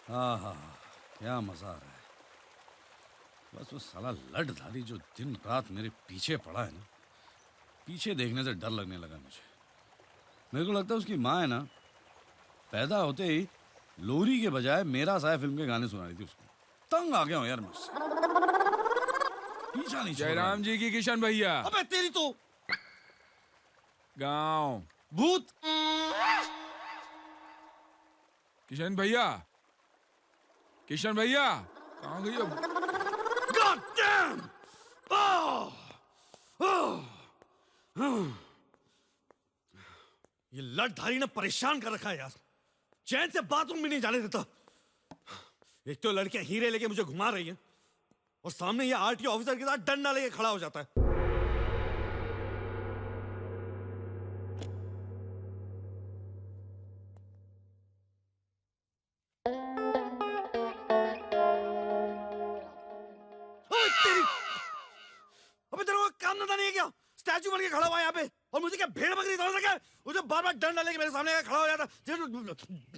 आहा, क्या मजा आ रहा है। बस वो साला लठधारी जो दिन रात मेरे पीछे पड़ा है ना, पीछे देखने से डर लगने लगा मुझे। मेरे को लगता है उसकी माँ है ना, पैदा होते ही लोरी के बजाय मेरा साया फिल्म के गाने सुना रही थी उसको। तंग आ गया हूँ यार मुझसे, पीछा नहीं छोड़ रहा है। जयराम जी की किशन भैया। अबे तेरी तो गांव भूत। किशन भैया, किशन भैया कहाँ गई अब? God damn! Oh! Oh! ये लठधारी ने परेशान कर रखा है यार, चैन से बाथरूम भी नहीं जाने देता। एक तो लड़के हीरे लेके मुझे घुमा रही है और सामने ये आरटीओ ऑफिसर के साथ डंडा लेके खड़ा हो जाता है। ओए तेरी, अबे तेरे को काम धंधा नहीं है क्या? स्टैचू बन के खड़ा हुआ है यहाँ पे और मुझे क्या भेड़ बकरी समझ रखा है? मुझे बार बार डंडा लेके मेरे सामने खड़ा हो जाता।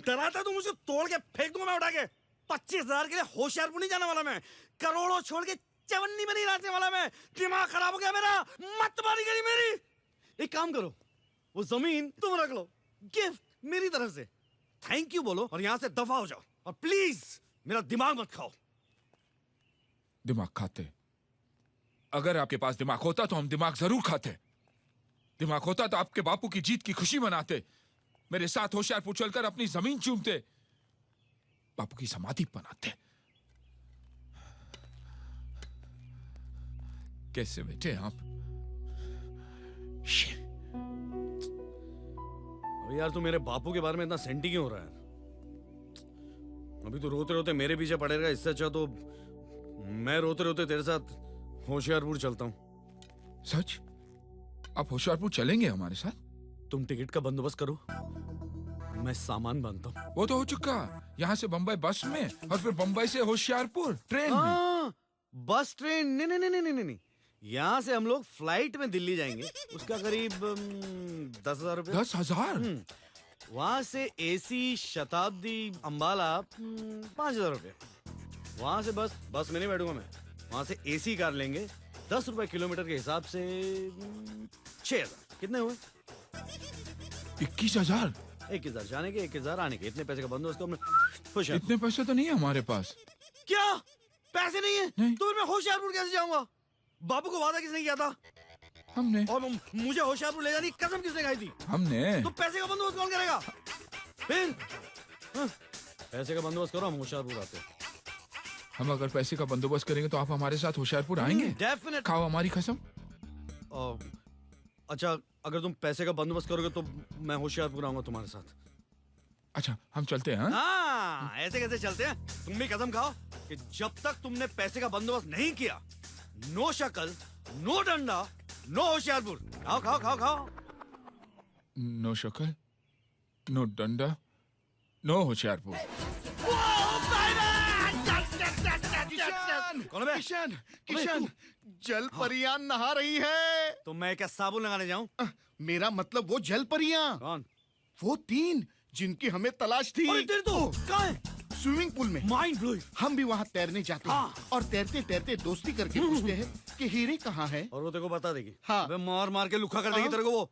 डराता तो मुझे तोड़ के फेंक दूंगा मैं उठा के। 25,000 के लिए होशियारपुर नहीं जाने वाला मैं, करोड़ों छोड़ के चवन्नी में नहीं नाचने वाला मैं। दिमाग खराब हो गया मेरा, मत मारी गई मेरी। एक काम करो, वो जमीन तुम रख लो, गिफ्ट मेरी तरफ से। थैंक यू बोलो और यहाँ से दफा हो जाओ और प्लीज मेरा दिमाग मत खाओ। दिमाग खाते? अगर आपके पास दिमाग होता तो हम दिमाग जरूर खाते। दिमाग होता तो आपके बापू की जीत की खुशी मनाते, मेरे साथ होशियारपुर चलकर अपनी जमीन चूमते, बापू की समाधि बनाते। कैसे बैठे आप? अबे यार तू मेरे बापू के बारे में इतना सेंटी क्यों हो रहा है? अभी तो रोते रोते मेरे पीछे पड़ेगा, इससे अच्छा तो मैं रोते रोते तेरे साथ होशियारपुर चलता हूँ। सच? आप होशियारपुर चलेंगे हमारे साथ? तुम टिकट का बंदोबस्त करो, मैं सामान बांधता हूँ। वो तो हो चुका, यहाँ से बंबई बस में और फिर बंबई से होशियारपुर ट्रेन में। बस ट्रेन नहीं नहीं नहीं नहीं नहीं, यहाँ से हम लोग फ्लाइट में दिल्ली जाएंगे, उसका करीब 10,000 रुपये। 10,000? वहाँ से एसी शताब्दी अंबाला 5,000 रुपये। वहाँ से बस में नहीं बैठूंगा मैं, वहाँ से एसी कार लेंगे, 10 रुपए किलोमीटर के हिसाब से 6,000। कितने हुए? 21,000? 21,000 जाने के, 21,000 आने के। इतने पैसे का बंदोबस्त हमने खुश है। इतने पैसे तो नहीं है हमारे पास। क्या पैसे नहीं है? नहीं। तो फिर मैं होशियारपुर कैसे जाऊंगा? बापू को वादा किसने किया था? हमने। और मुझे होशियारपुर ले जाने की कसम किसने खाई थी? हमने। तो पैसे का बंदोबस्त कौन करेगा फिर? पैसे का बंदोबस्त करो, हम होशियारपुर आते हैं। हम अगर पैसे का बंदोबस्त करेंगे तो आप हमारे साथ होशियारपुर आएंगे? डेफिनेट। खाओ हमारी कसम। अच्छा, अगर तुम पैसे का बंदोबस्त करोगे तो मैं होशियारपुर आऊंगा तुम्हारे साथ। अच्छा हम चलते हैं। हाँ, ऐसे कैसे चलते हैं? तुम भी कसम खाओ कि जब तक तुमने पैसे का बंदोबस्त नहीं किया, नो शक्ल, नो डंडा, नो होशियारपुर। खाओ खाओ खाओ खाओ। नो शक्ल, नो डंडा, नो होशियारपुर। कौन है? किशन, जल परियां नहा रही है। तो मैं क्या साबुन लगाने जाऊं? मेरा मतलब वो जल परियां, कौन? वो 3 जिनकी हमें तलाश थी। अरे तेरी तो कहाँ है? स्विमिंग पूल में। Mind blowing. हम भी वहाँ तैरने जाते हैं और तैरते तैरते दोस्ती करके पूछते हैं कि हीरे कहाँ है। और वो तेरे को बता देगी। हाँ। अबे मार मार के लुखा कर देगी तेरे को वो।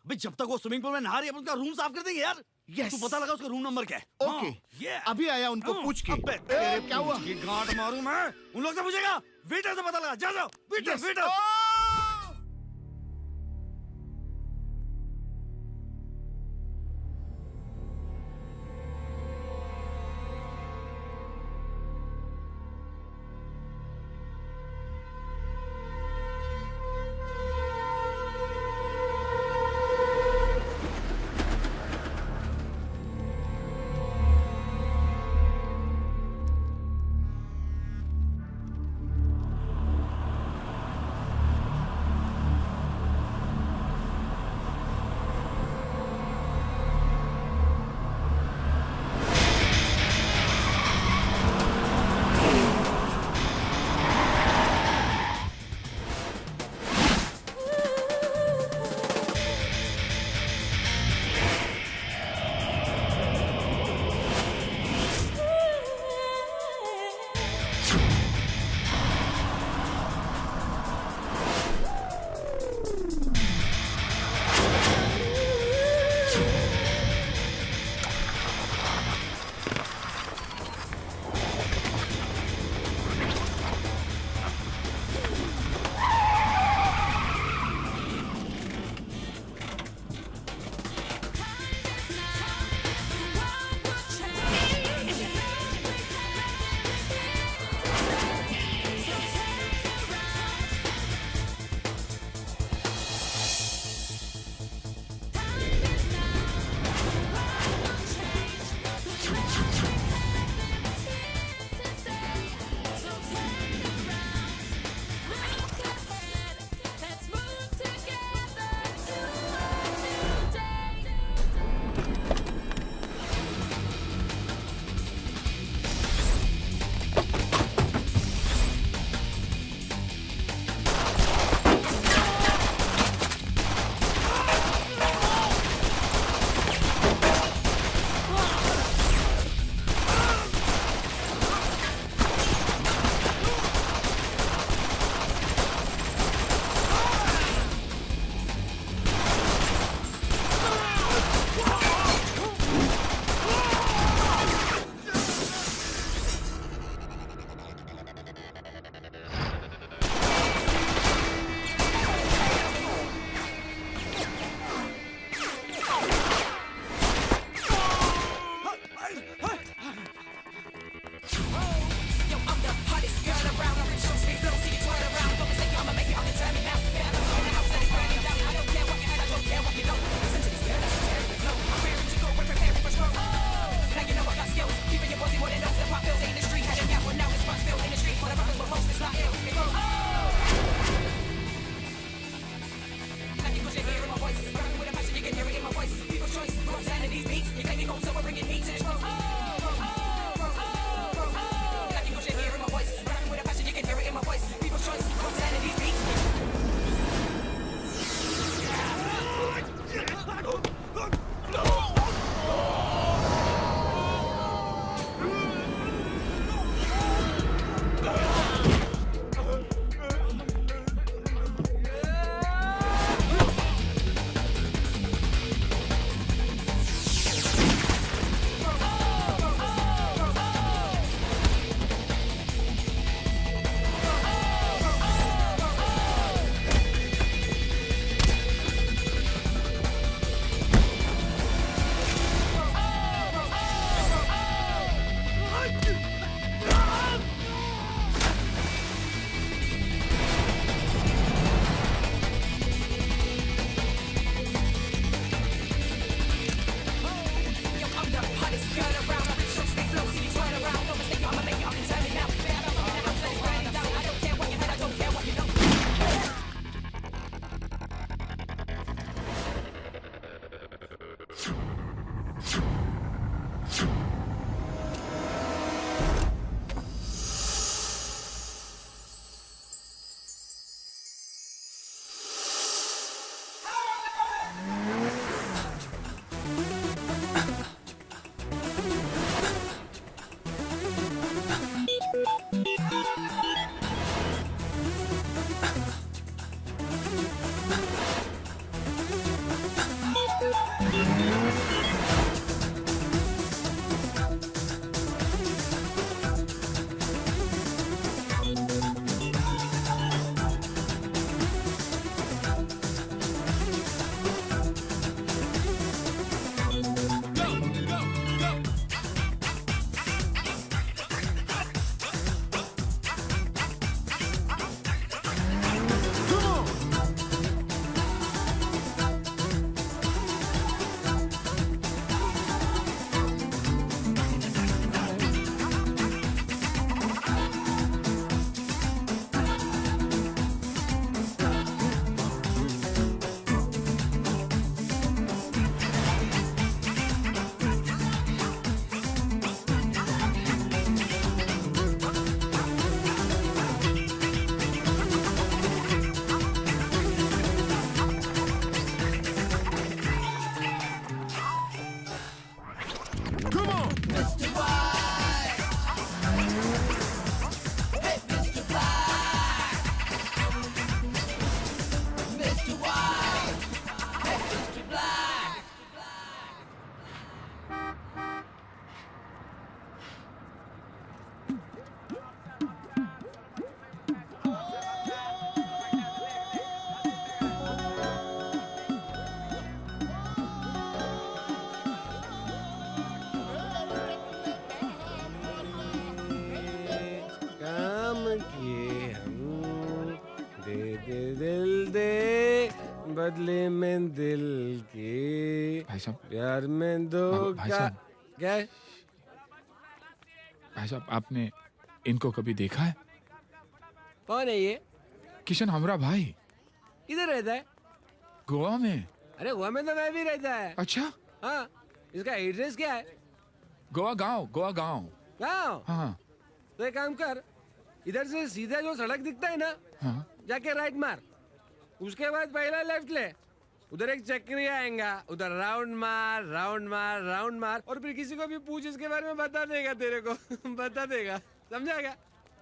अबे जब तक वो स्विमिंग पूल में नहा रही है, उसका रूम साफ कर देंगे यार। Yes. तू पता लगा उसका रूम नंबर क्या है? ओके, ये अभी आया उनको पूछ के। अबे तेरे क्या हुआ? ये गांठ मारूं मैं? उन लोग से पूछेगा? वेटर से पता लगा। जा जाओ वेटर। Yes. वेटर। बदले में दिल के भाई साहब प्यार में दो भाई का साहब। क्या है? भाई साहब आपने इनको कभी देखा है? कौन है ये? किशन हमरा भाई किधर रहता है? गोवा में। अरे गोवा में तो मैं भी रहता है। अच्छा हाँ, इसका एड्रेस क्या है? गोवा गांव गाँव? हाँ तो एक काम कर, इधर से सीधा जो सड़क दिखता है ना, हाँ जाके राइट मार, उसके बाद पहला लेफ्ट ले, उधर एक चक्री आएगा, उधर राउंड मार राउंड मार राउंड मार, और फिर किसी को भी पूछ इसके बारे में बता देगा तेरे को। बता देगा, समझा क्या?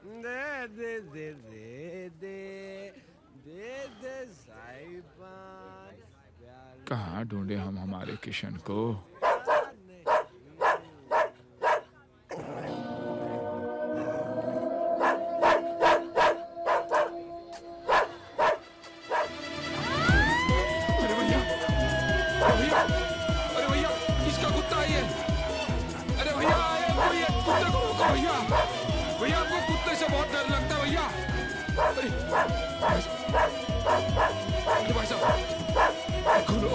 दे दे दे दे दे दे दे साहिबान प्यार कहाँ ढूंढे हम हमारे किशन को? अरे भैया अरे भैया किसका कुत्ता है ये? अरे भैया वो ये कुत्ते को रोको भैया। भैया आपको कुत्ते से बहुत डर लगता है भैया। अरे भाई साहब खोलो।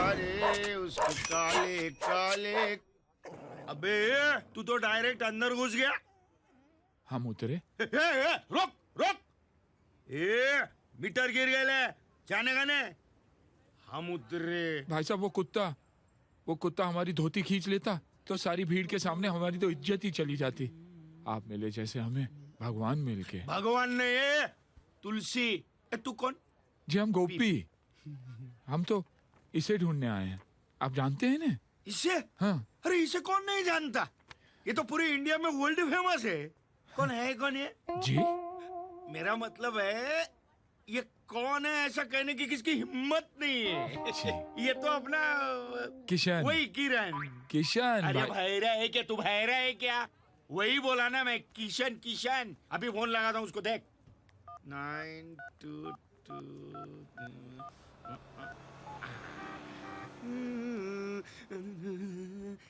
अरे उसके काले काले। अबे तू तो डायरेक्ट अंदर घुस गया। हम उतरे। रोक रोक। मीटर गिर गए जाने का ने। हम उतरे। भाई साहब वो कुत्ता हमारी धोती खींच लेता तो सारी भीड़ के सामने हमारी तो इज्जत ही चली जाती। आप मिले जैसे हमें भगवान मिल के। भगवान ने ये तुलसी। तू कौन? जी हम गोपी। हम तो इसे ढूंढने आए हैं। आप जानते हैं ना? इसे? हाँ अरे इसे कौन नहीं जानता? ये तो पूरे इंडिया में वर्ल्ड फेमस है। कौन है कौन ये? जी मेरा मतलब है ये कौन है ऐसा कहने की किसकी हिम्मत नहीं है। जी। ये तो अपना किशन। वही किरण। किशन अरे भाई। भैरा है क्या? तू भैरा है क्या? वही बोला ना मैं, किशन किशन। अभी फोन लगाता हूँ उसको, देख। 922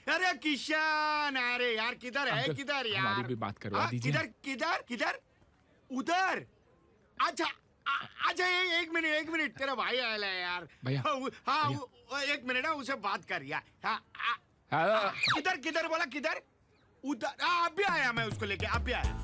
अरे किशन, अरे यार किधर है? अंकल, किधर यार? हमारी भी बात करवा हाँ, दीजिए। किधर किधर किधर? उधर। अच्छा अच्छा एक मिनट तेरा भाई आया है यार। भैया, हाँ एक मिनट है, उसे बात कर यार। हाँ, किधर किधर बोला? किधर? उधर। अभी आया मैं उसको लेके, अभी आया।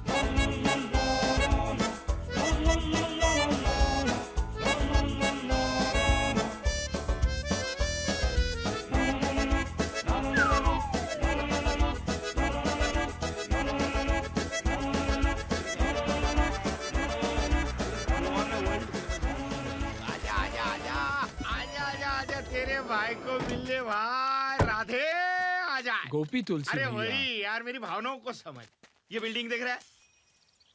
आजा आजा आजा आजा आजा आजा तेरे भाई को मिलने भाई। राधे आजा। गोपी तुलसी अरे भैया। वही यार, मेरी भावनाओं को समझ। ये बिल्डिंग देख रहा है?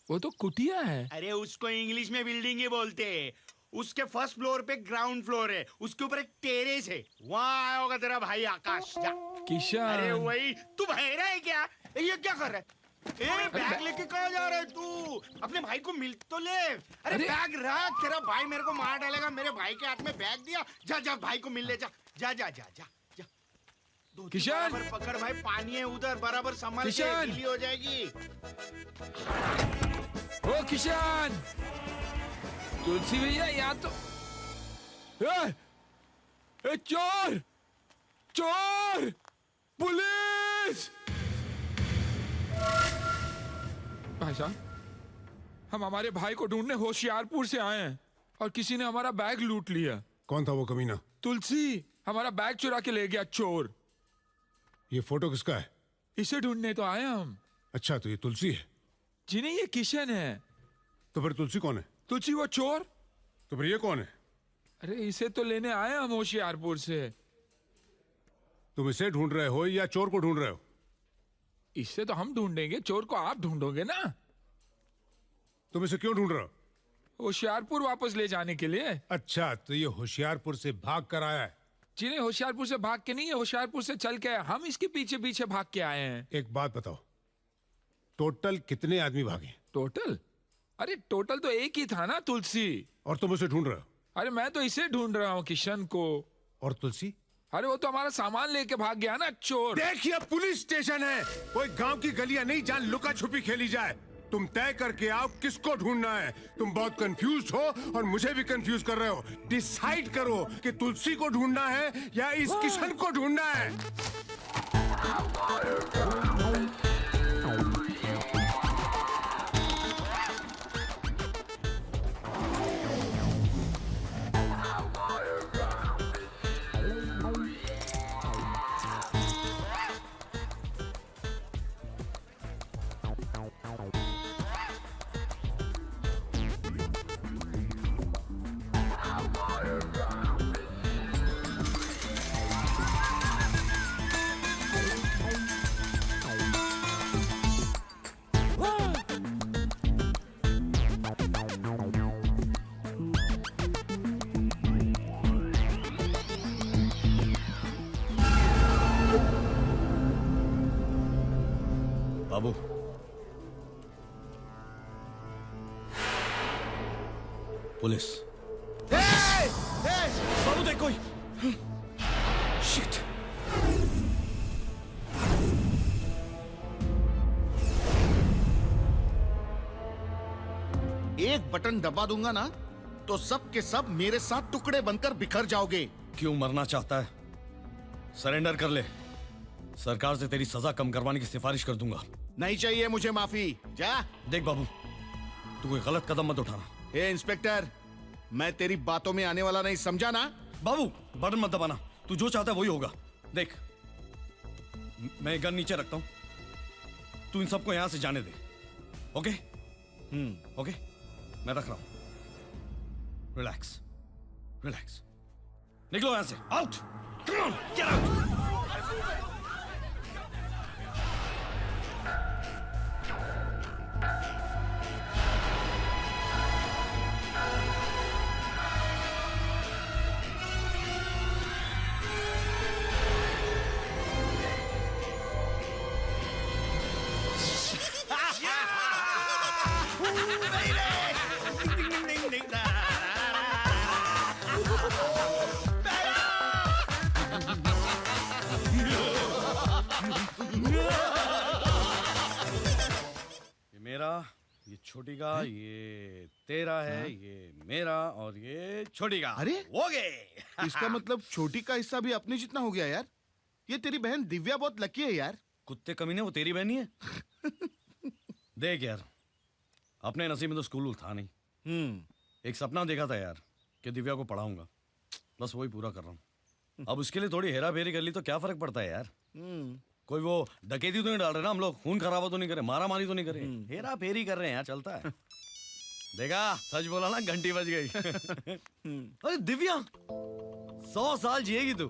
वो तो कुटिया है। अरे उसको इंग्लिश में बिल्डिंग ही बोलते हैं। उसके फर्स्ट फ्लोर पे ग्राउंड फ्लोर है, उसके ऊपर एक टेरेस है। वहाँ आया होगा तेरा भाई आकाश। जा। किशन। अरे वही। तू बहरा है क्या? ये क्या कर रहा है? बैग लेके कहाँ जा रहा है तू? अपने भाई को मिल तो ले। अरे बैग रख, तेरा भाई मेरे को मार डालेगा। मेरे भाई के हाथ में बैग दिया। जा जा भाई को मिल ले। जा जा जा जा जा जा। किशन! बराबर पकड़ भाई, पानी है उधर, बराबर संभाल के, किशन! गीली हो जाएगी। ओ किशन! तुलसी भैया यहाँ तो ए, चोर! चोर! पुलिस! भाई साहब, हम हमारे भाई को ढूंढने होशियारपुर से आए हैं और किसी ने हमारा बैग लूट लिया। कौन था वो कमीना? तुलसी हमारा बैग चुरा के ले गया चोर। ये फोटो किसका है? इसे ढूंढने तो आए हम। अच्छा, तो ये तुलसी है। जी नहीं, ये किशन है। तो फिर तुलसी कौन है? तुलसी वो चोर। तो फिर ये कौन है? अरे इसे तो लेने आए हम होशियारपुर से। तुम इसे ढूंढ रहे हो या चोर को ढूंढ रहे हो? इससे तो हम ढूंढेंगे, चोर को आप ढूंढोगे ना। तुम इसे क्यों ढूंढ रहे हो? होशियारपुर वापस ले जाने के लिए। अच्छा, तो ये होशियारपुर से भाग कर आया है। जी नहीं, होशियारपुर से भाग के नहीं है, होशियारपुर से चल के हम इसके पीछे पीछे भाग के आए हैं। एक बात बताओ, टोटल कितने आदमी भागे? टोटल? अरे टोटल तो एक ही था ना, तुलसी। और तुम उसे ढूंढ रहे हो? अरे मैं तो इसे ढूंढ रहा हूँ, किशन को। और तुलसी? अरे वो तो हमारा सामान लेके भाग गया ना चोर। देखिए, पुलिस स्टेशन है, कोई गांव की गलियां नहीं जहां लुका छुपी खेली जाए। तुम तय करके आओ किसको ढूंढना है। तुम बहुत कंफ्यूज हो और मुझे भी कंफ्यूज कर रहे हो। डिसाइड करो कि तुलसी को ढूंढना है या इस किशन को ढूंढना है। बाबू, पुलिस। बाबू देख कोई। शिट। एक बटन दबा दूंगा ना तो सब के सब मेरे साथ टुकड़े बनकर बिखर जाओगे। क्यों मरना चाहता है? सरेंडर कर ले। सरकार से तेरी सजा कम करवाने की सिफारिश कर दूंगा। नहीं चाहिए मुझे माफी। जा। देख बाबू, तू कोई गलत कदम मत उठाना। ए इंस्पेक्टर, मैं तेरी बातों में आने वाला नहीं, समझा ना? बाबू, बटन मत दबाना। तू जो चाहता है वही होगा। देख, मैं गन नीचे रखता हूं, तू इन सबको यहां से जाने दे। ओके? ओके, मैं रख रहा हूं। Relax, relax. निकलो यहां से। Out. Come on, get out. ये छोटी का, ये तेरा है, ये मेरा और ये छोटी का। अरे हो गए। इसका मतलब छोटी का हिस्सा भी अपने जितना हो गया यार। ये तेरी बहन दिव्या बहुत लकी है यार। कुत्ते कमीने, वो तेरी बहनी है। देख यार, अपने नसीब में तो स्कूल था नहीं। एक सपना देखा था यार कि दिव्या को पढ़ाऊंगा, बस वही पूरा कर रहा हूँ। अब उसके लिए थोड़ी हेरा फेरी कर ली तो क्या फर्क पड़ता है यार। कोई वो डकैती तो नहीं डाल रहे ना हम लोग, खून खराबा तो नहीं करे, मारा मारी तो नहीं करे, हेरा फेरी कर रहे हैं यार, चलता है। देखा, सच बोला ना, घंटी बज गई। अरे दिव्या, 100 साल जिएगी तू।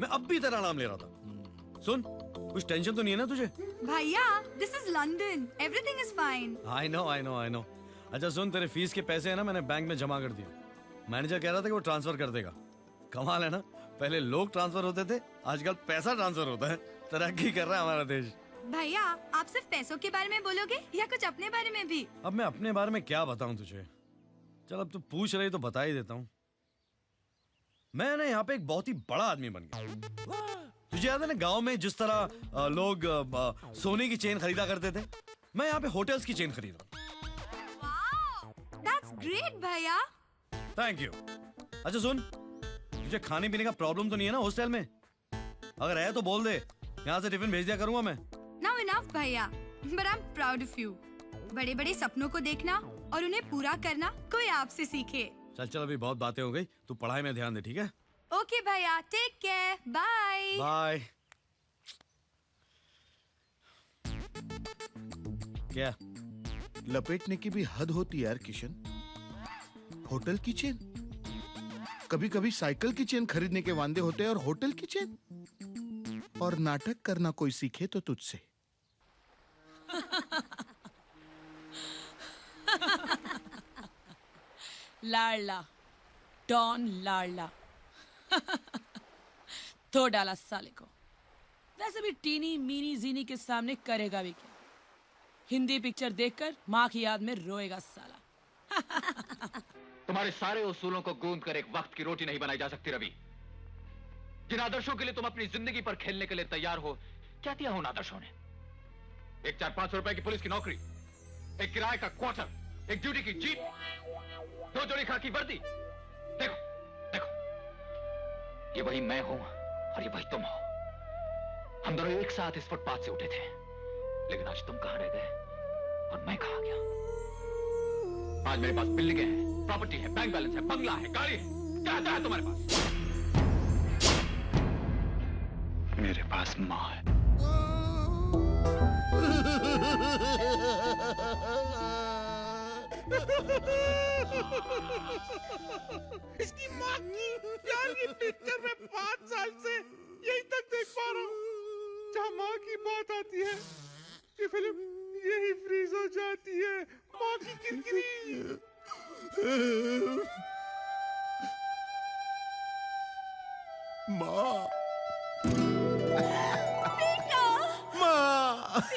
मैं अब भी तेरा नाम ले रहा था। सुन, कुछ टेंशन तो नहीं है ना तुझे? भैया, this is London, everything is fine. I know I know I know. अच्छा सुन, तेरे फीस के पैसे है ना, मैंने बैंक में जमा कर दिए। मैनेजर कह रहा था कि वो ट्रांसफर कर देगा। कमाल है ना, पहले लोग ट्रांसफर होते थे, आजकल पैसा ट्रांसफर होता है। तरक्की कर रहा है हमारा देश। भैया, आप सिर्फ पैसों के बारे में बोलोगे या कुछ अपने बारे में भी? अब मैं अपने बारे में क्या बताऊं तुझे? चल अब तू पूछ रही तो बता ही देता हूँ। मैं ना यहाँ पे एक बहुत ही बड़ा आदमी बन गया। तुझे याद है ना, गांव में जिस तरह लोग सोने की चेन खरीदा करते थे, मैं यहाँ पे होटल्स की चेन खरीद रहा हूँ। वाओ, दैट्स ग्रेट भैया। Thank you. अच्छा सुन, तुझे खाने पीने का प्रॉब्लम तो नहीं है ना हॉस्टल में? अगर है तो बोल दे, यहाँ से टिफिन भेज दिया करूंगा मैं। नाउ इनफ भैया, but I am proud of you. बड़े बड़े सपनों को देखना और उन्हें पूरा करना कोई आपसे सीखे। चल चल, अभी बहुत बातें हो गई, तू पढ़ाई में ध्यान दे, ठीक है? ओके भैया, टेक केयर, बाय। बाय। क्या लपेटने की भी हद होती है यार किशन। होटल की चेन, कभी कभी साइकिल की चेन खरीदने के वांदे होते हैं और होटल की चेन। और नाटक करना कोई सीखे तो तुझसे। लाडला, डॉन लाडला। तो डाला साले को। वैसे भी टीनी मीनी जीनी के सामने करेगा भी क्या? हिंदी पिक्चर देखकर माँ की याद में रोएगा साला। तुम्हारे सारे उसूलों को गूंद कर एक वक्त की रोटी नहीं बनाई जा सकती रवि। जिन आदर्शों के लिए तुम अपनी जिंदगी पर खेलने के लिए तैयार हो, क्या दिया उन आदर्शों ने? एक 4-5 रुपए की पुलिस की नौकरी, एक किराए का क्वार्टर, एक ड्यूटी की जीप, 2 जोड़ी खाकी वर्दी। देखो देखो, ये वही मैं हूं और ये वही तुम हो। हम दोनों एक साथ इस फुटपाथ से उठे थे, लेकिन आज तुम कहां रह गए और मैं कहां गया? आज मेरे पास बिल्डिंगें हैं, प्रॉपर्टी है, बैंक बैलेंस है, बंगला है, गाड़ी है। क्या है तुम्हारे पास? मेरे पास मां है। इसकी माँ की यार, ये पिक्चर में 5 साल से यही तक देख पा रहा हूँ। जहाँ माँ की बात आती है, ये फिल्म यही फ्रीज हो जाती है। माँ की किरकिरी। माँ,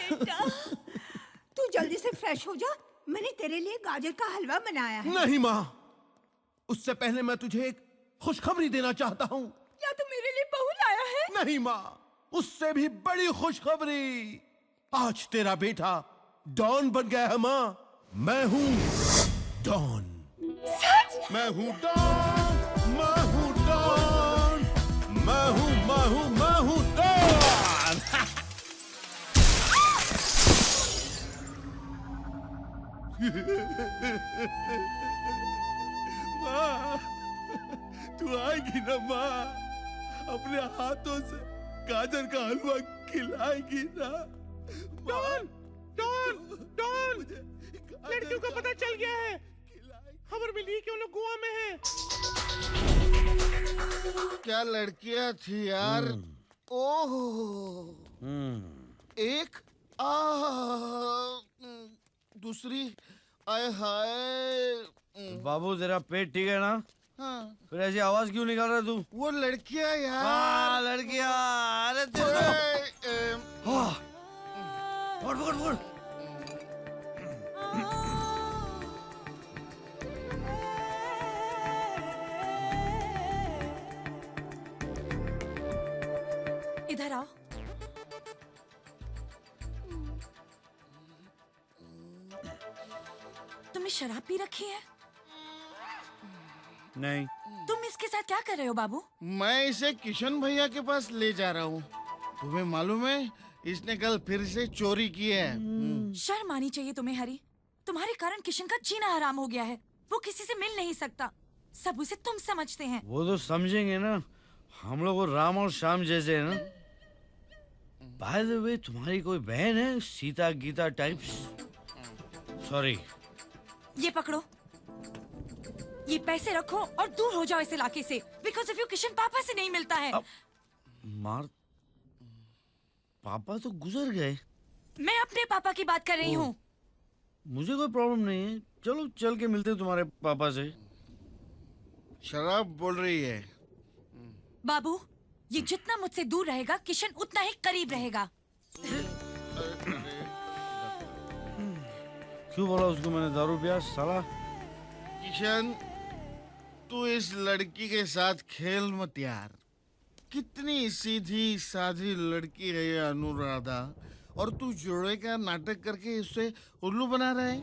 बेटा, तू जल्दी से फ्रेश हो जा। मैंने तेरे लिए गाजर का हलवा बनाया है। नहीं माँ, उससे पहले मैं तुझे एक खुशखबरी देना चाहता हूँ। क्या तू मेरे लिए बहू लाया है? नहीं माँ, उससे भी बड़ी खुशखबरी। आज तेरा बेटा डॉन बन गया है माँ। मैं हूँ डॉन। सच? मैं हूँ डॉन, मैं हूँ डॉन, मैं हूँ डॉन। माँ, तू आएगी ना माँ? अपने हाथों से गाजर का हलवा खिलाएगी ना? डॉन, डॉन, डॉन, लड़कियों को पता चल गया है। खबर मिली कि वो लोग गोवा में हैं। क्या लड़कियां थी यार। ओह, एक दूसरी आए हाय। बाबू तेरा पेट ठीक है ना? हाँ, फिर ऐसी आवाज क्यों निकाल रहा है तू? वो लड़कियां यार। हाँ लड़कियां। अरे पकड़ पकड़ पकड़। इधर आओ। तुमने शराब पी रखी है? नहीं। तुम इसके साथ क्या कर रहे हो बाबू? मैं इसे किशन भैया के पास ले जा रहा हूँ। तुम्हें मालूम है, इसने कल फिर से चोरी की है। शर्म आनी चाहिए तुम्हें हरी। तुम्हारे कारण किशन का जीना हराम हो गया है। वो किसी से मिल नहीं सकता। सब उसे तुम समझते हैं। वो तो समझेंगे ना, हम लोग वो राम और श्याम जैसे है ना। बाय द वे, तुम्हारी कोई बहन है सीता गीता टाइप्स? सॉरी। ये पकड़ो, ये पैसे रखो और दूर हो जाओ इस इलाके से। बिकॉज ऑफ यू किशन पापा से नहीं मिलता है। मार, पापा तो गुजर गए। मैं अपने पापा की बात कर रही हूँ। मुझे कोई प्रॉब्लम नहीं है, चलो चल के मिलते हैं तुम्हारे पापा से। शराब बोल रही है। बाबू, ये जितना मुझसे दूर रहेगा किशन उतना ही करीब रहेगा। क्यों बोला उसको मैंने दारू पिया साला? किशन, तू इस लड़की के साथ खेल मत यार। कितनी सीधी साधी लड़की है ये अनुराधा, और तू जोड़े का नाटक करके उससे उल्लू बना रहा है।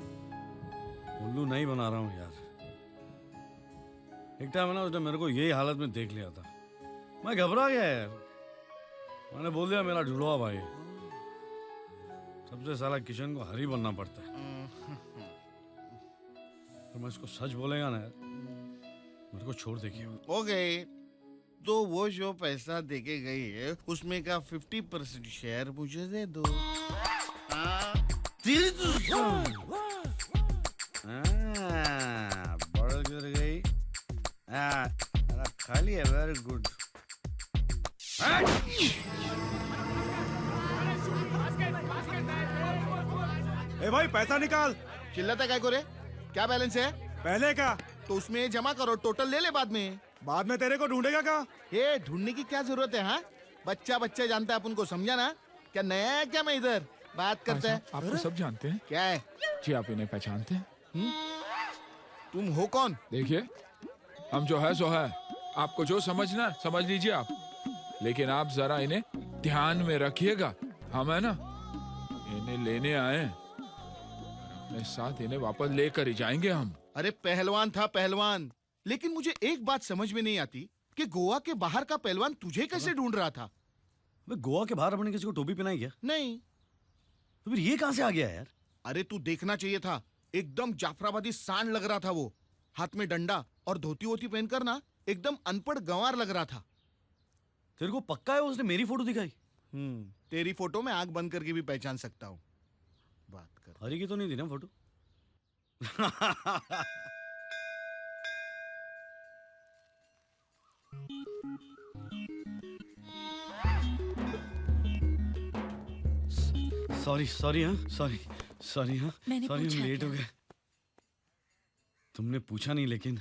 उल्लू नहीं बना रहा हूँ यार। एक टाइम है ना, उसने मेरे को यही हालत में देख लिया था। मैं घबरा गया यार। मैंने बोल दिया मेरा ढुलवा भाई। सबसे साला किशन को हरी बनना पड़ता है। तो मैं इसको सच बोलेगा ना यार, मेरे को छोड़ देगी। ओके, तो वो जो पैसा देके गई है उसमें का 50% शेयर मुझे दे दो। तेरी तो बॉर्डर किधर गई? खाली है। Very good. ए भाई, पैसा निकाल। चिल्लाता काय को रे? क्या बैलेंस है? पहले का तो उसमें जमा करो, टोटल ले ले बाद में। बाद में तेरे को ढूंढेगा का? ये ढूंढने की क्या जरूरत है? हाँ, बच्चा बच्चा जानता है अपन को, समझा ना? क्या नया है क्या? मैं इधर बात करता है। आपको सब जानते हैं? क्या है? जी, आप इन्हें पहचानते हैं? तुम हो कौन? देखिए, हम जो है सो है। आपको जो समझना है समझ लीजिए आप, लेकिन आप जरा इन्हें ध्यान में रखिएगा। हम है ना, इन्हें लेने आए हैं। अपने साथ इन्हें वापस लेकर ही जाएंगे हम। अरे पहलवान था पहलवान, लेकिन मुझे एक बात समझ में नहीं आती कि गोवा के बाहर का पहलवान तुझे कैसे ढूंढ रहा था। गोवा के बाहर अपने किसी को टोपी पहनाई क्या? नहीं। तो फिर ये कहां से आ गया यार? अरे तू देखना चाहिए था, एकदम जाफराबादी सांड लग रहा था वो। हाथ में डंडा और धोती वोती पहनकर ना एकदम अनपढ़ गंवार लग रहा था। तेरे को पक्का है उसने मेरी फोटो दिखाई? तेरी फोटो में आंख बंद करके भी पहचान सकता हूँ। बात कर। हरी की तो नहीं थी ना फोटो? सॉरी हाँ, सॉरी हाँ, मैंने सॉरी पूछा हम लेट क्या? हो गए। तुमने पूछा नहीं, लेकिन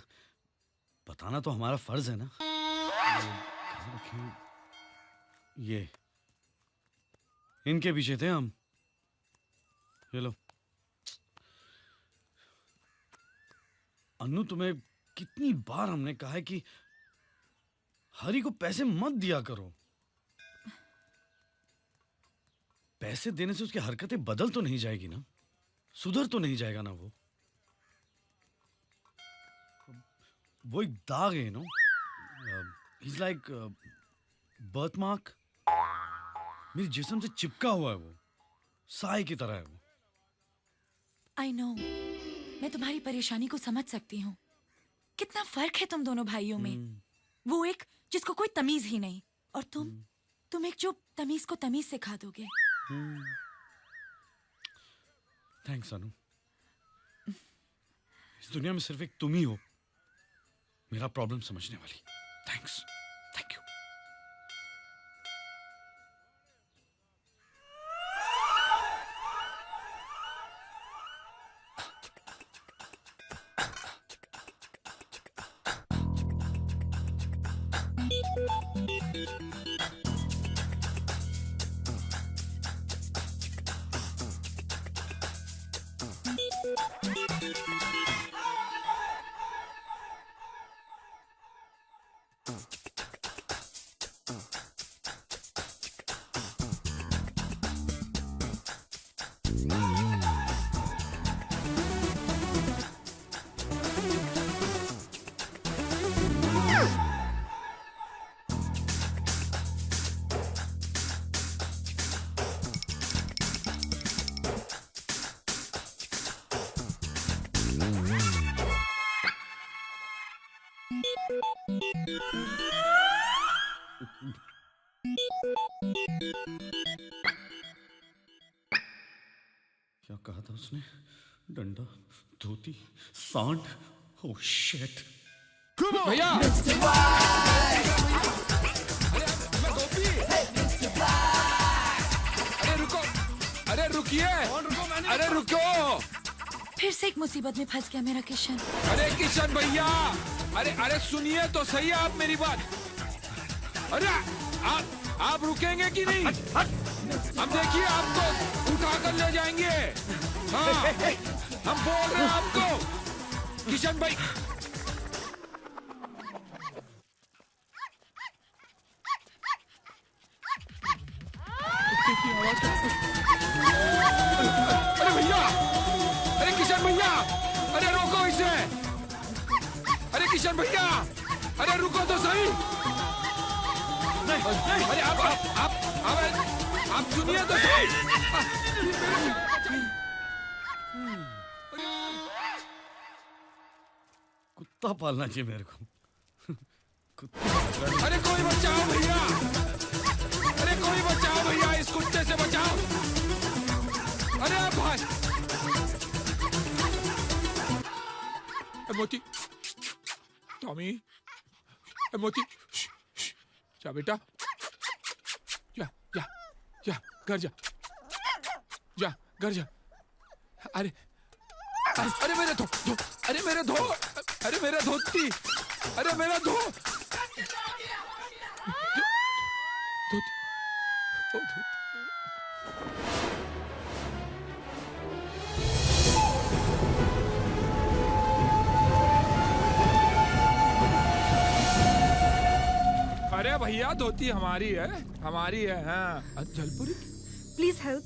बताना तो हमारा फर्ज है ना। ये इनके पीछे थे हम। ये लो। अन्नू, तुम्हें कितनी बार हमने कहा है कि हरी को पैसे मत दिया करो। पैसे देने से उसकी हरकतें बदल तो नहीं जाएगी ना, सुधर तो नहीं जाएगा ना वो एक दाग है no. Is like birth mark. मेरे जिस्म से चिपका हुआ है वो, साए की तरह है वो। आई नो, मैं तुम्हारी परेशानी को समझ सकती हूँ। कितना फर्क है तुम दोनों भाइयों में। वो एक जिसको कोई तमीज ही नहीं, और तुम एक जो तमीज को तमीज सिखा दोगे। थैंक्स अनु। इस दुनिया में सिर्फ एक तुम ही हो मेरा प्रॉब्लम समझने वाली। Thanks, thank you. क्या कहा था उसने? डंडा, धोती, सांड। Oh shit. भैया अरे रुको, अरे रुकिए, अरे रुको। फिर से एक मुसीबत में फंस गया मेरा किशन। अरे किशन भैया, अरे अरे सुनिए तो सही आप मेरी बात। अरे आप रुकेंगे कि नहीं? हम देखिए आपको उठाकर ले जाएंगे। हाँ, हम बोल रहे हैं आपको किशन भाई। अरे भैया, अरे किशन भैया, अरे रोको इसे। अरे किशन भैया, अरे रुको तो सही। अरे आप सुनिए तो सही। कुत्ता पालना चाहिए मेरे को। अरे कोई बचाओ भैया, अरे कोई बचाओ भैया, इस कुत्ते से बचाओ। अरे भाई मोती, टॉमी, मोती, जा बेटा, जा जा जा घर जा, जा घर जा। अरे अरे मेरे धो, अरे मेरे धो, अरे मेरा धोती, अरे मेरा धो, धोती। अरे भैया धोती हमारी है, हमारी है। हाँ जलपुरी, प्लीज हेल्प।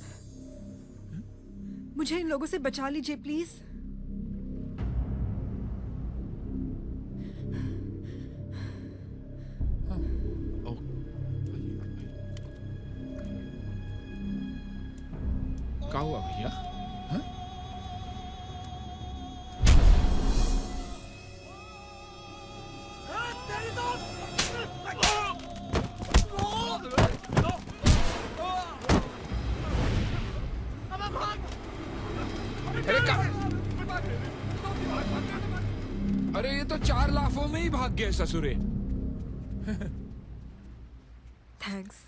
मुझे इन लोगों से बचा लीजिए प्लीज। क्या हुआ भैया? हाँ? अरे अरे ये तो 4 लाफों में ही भाग गए ससुरे। थैंक्स।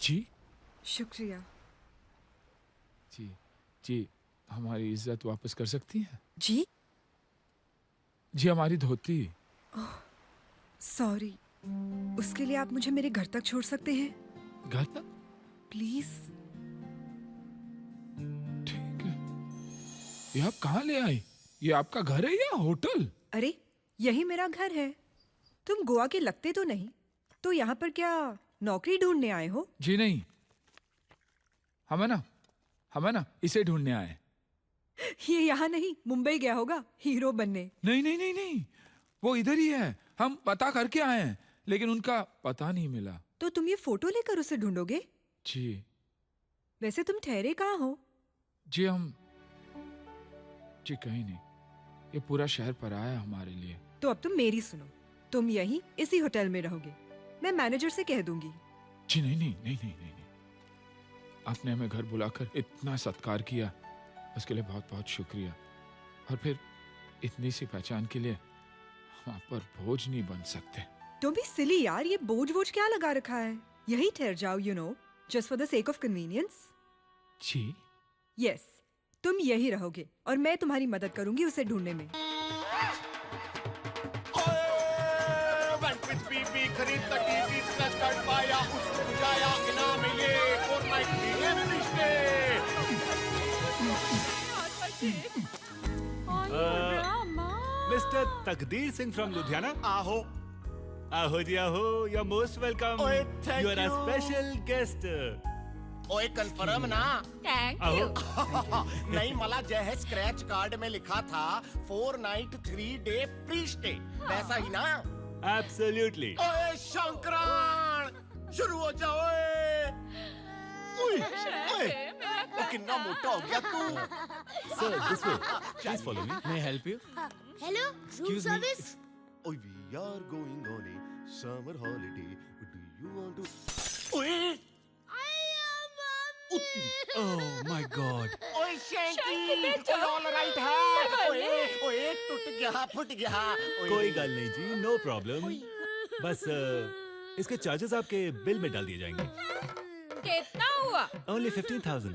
जी शुक्रिया। जी जी, हमारी इज्जत वापस कर सकती हैं? जी जी, हमारी धोती। सॉरी, उसके लिए आप मुझे मेरे घर तक छोड़ सकते हैं घर तक? प्लीज? ठीक है। ये आप कहाँ ले आई? ये आपका घर है या होटल? अरे यही मेरा घर है। तुम गोवा के लगते तो नहीं, तो यहाँ पर क्या नौकरी ढूंढने आए हो? जी नहीं, हमें ना इसे ढूंढने आए। ये यहाँ नहीं, मुंबई गया होगा हीरो बनने। नहीं नहीं नहीं नहीं, वो इधर ही है। हम पता करके आए हैं, लेकिन उनका पता नहीं मिला। तो तुम ये फोटो लेकर उसे ढूंढोगे? जी वैसे तुम ठहरे कहाँ हो? जी जी कहीं नहीं, ये पूरा शहर पर आया हमारे लिए। तो अब तुम मेरी सुनो, तुम यहीं इसी होटल में रहोगे। मैं मैनेजर से कह दूंगी। जी नहीं नहीं नहीं नहीं नहीं, नहीं। आपने हमें घर बुलाकर इतना सत्कार किया, उसके लिए बहुत बहुत शुक्रिया। और फिर इतनी सी पहचान के लिए हम आप पर बोझ नहीं बन सकते। तुम भी सिली यार, ये बोझ क्या लगा रखा है? यही ठहर जाओ, you know, just for the sake of convenience. जी यस, तुम यही रहोगे और मैं तुम्हारी मदद करूंगी उसे ढूंढने में। खरीद का टीवी स्क्रैच कार्ड पाया, उसको बुझाया, इनाम मिले, 4 नाइट मिले रिश्ते। मिस्टर तकदीर सिंह फ्रॉम लुधियाना। आहो आहो जी आहो, यू आर मोस्ट वेलकम। ओए, thank you are a you. Special guest. ओए कन्फर्म ना? थैंक आहो नहीं, मला जो है स्क्रैच कार्ड में लिखा था 4 नाइट 3 डे फ्री स्टे, वैसा ही ना? एब्सोल्युटली। ओए शंकरान, शुरू हो जाओ। ओए ओ कितना मोटा हो गया तू। Sir this way, please follow me. May I help you? Hello, room service. ओए we are going on a summer holiday, do you want to? ओए ओह माय गॉड। ओए शैंकी, ऑल राइट है? ओए टूट गया, फट गया। कोई गल नहीं जी, नो प्रॉब्लम। बस इसके चार्जेस आपके बिल में डाल दिए जाएंगे। कितना हुआ? ओनली 15,000।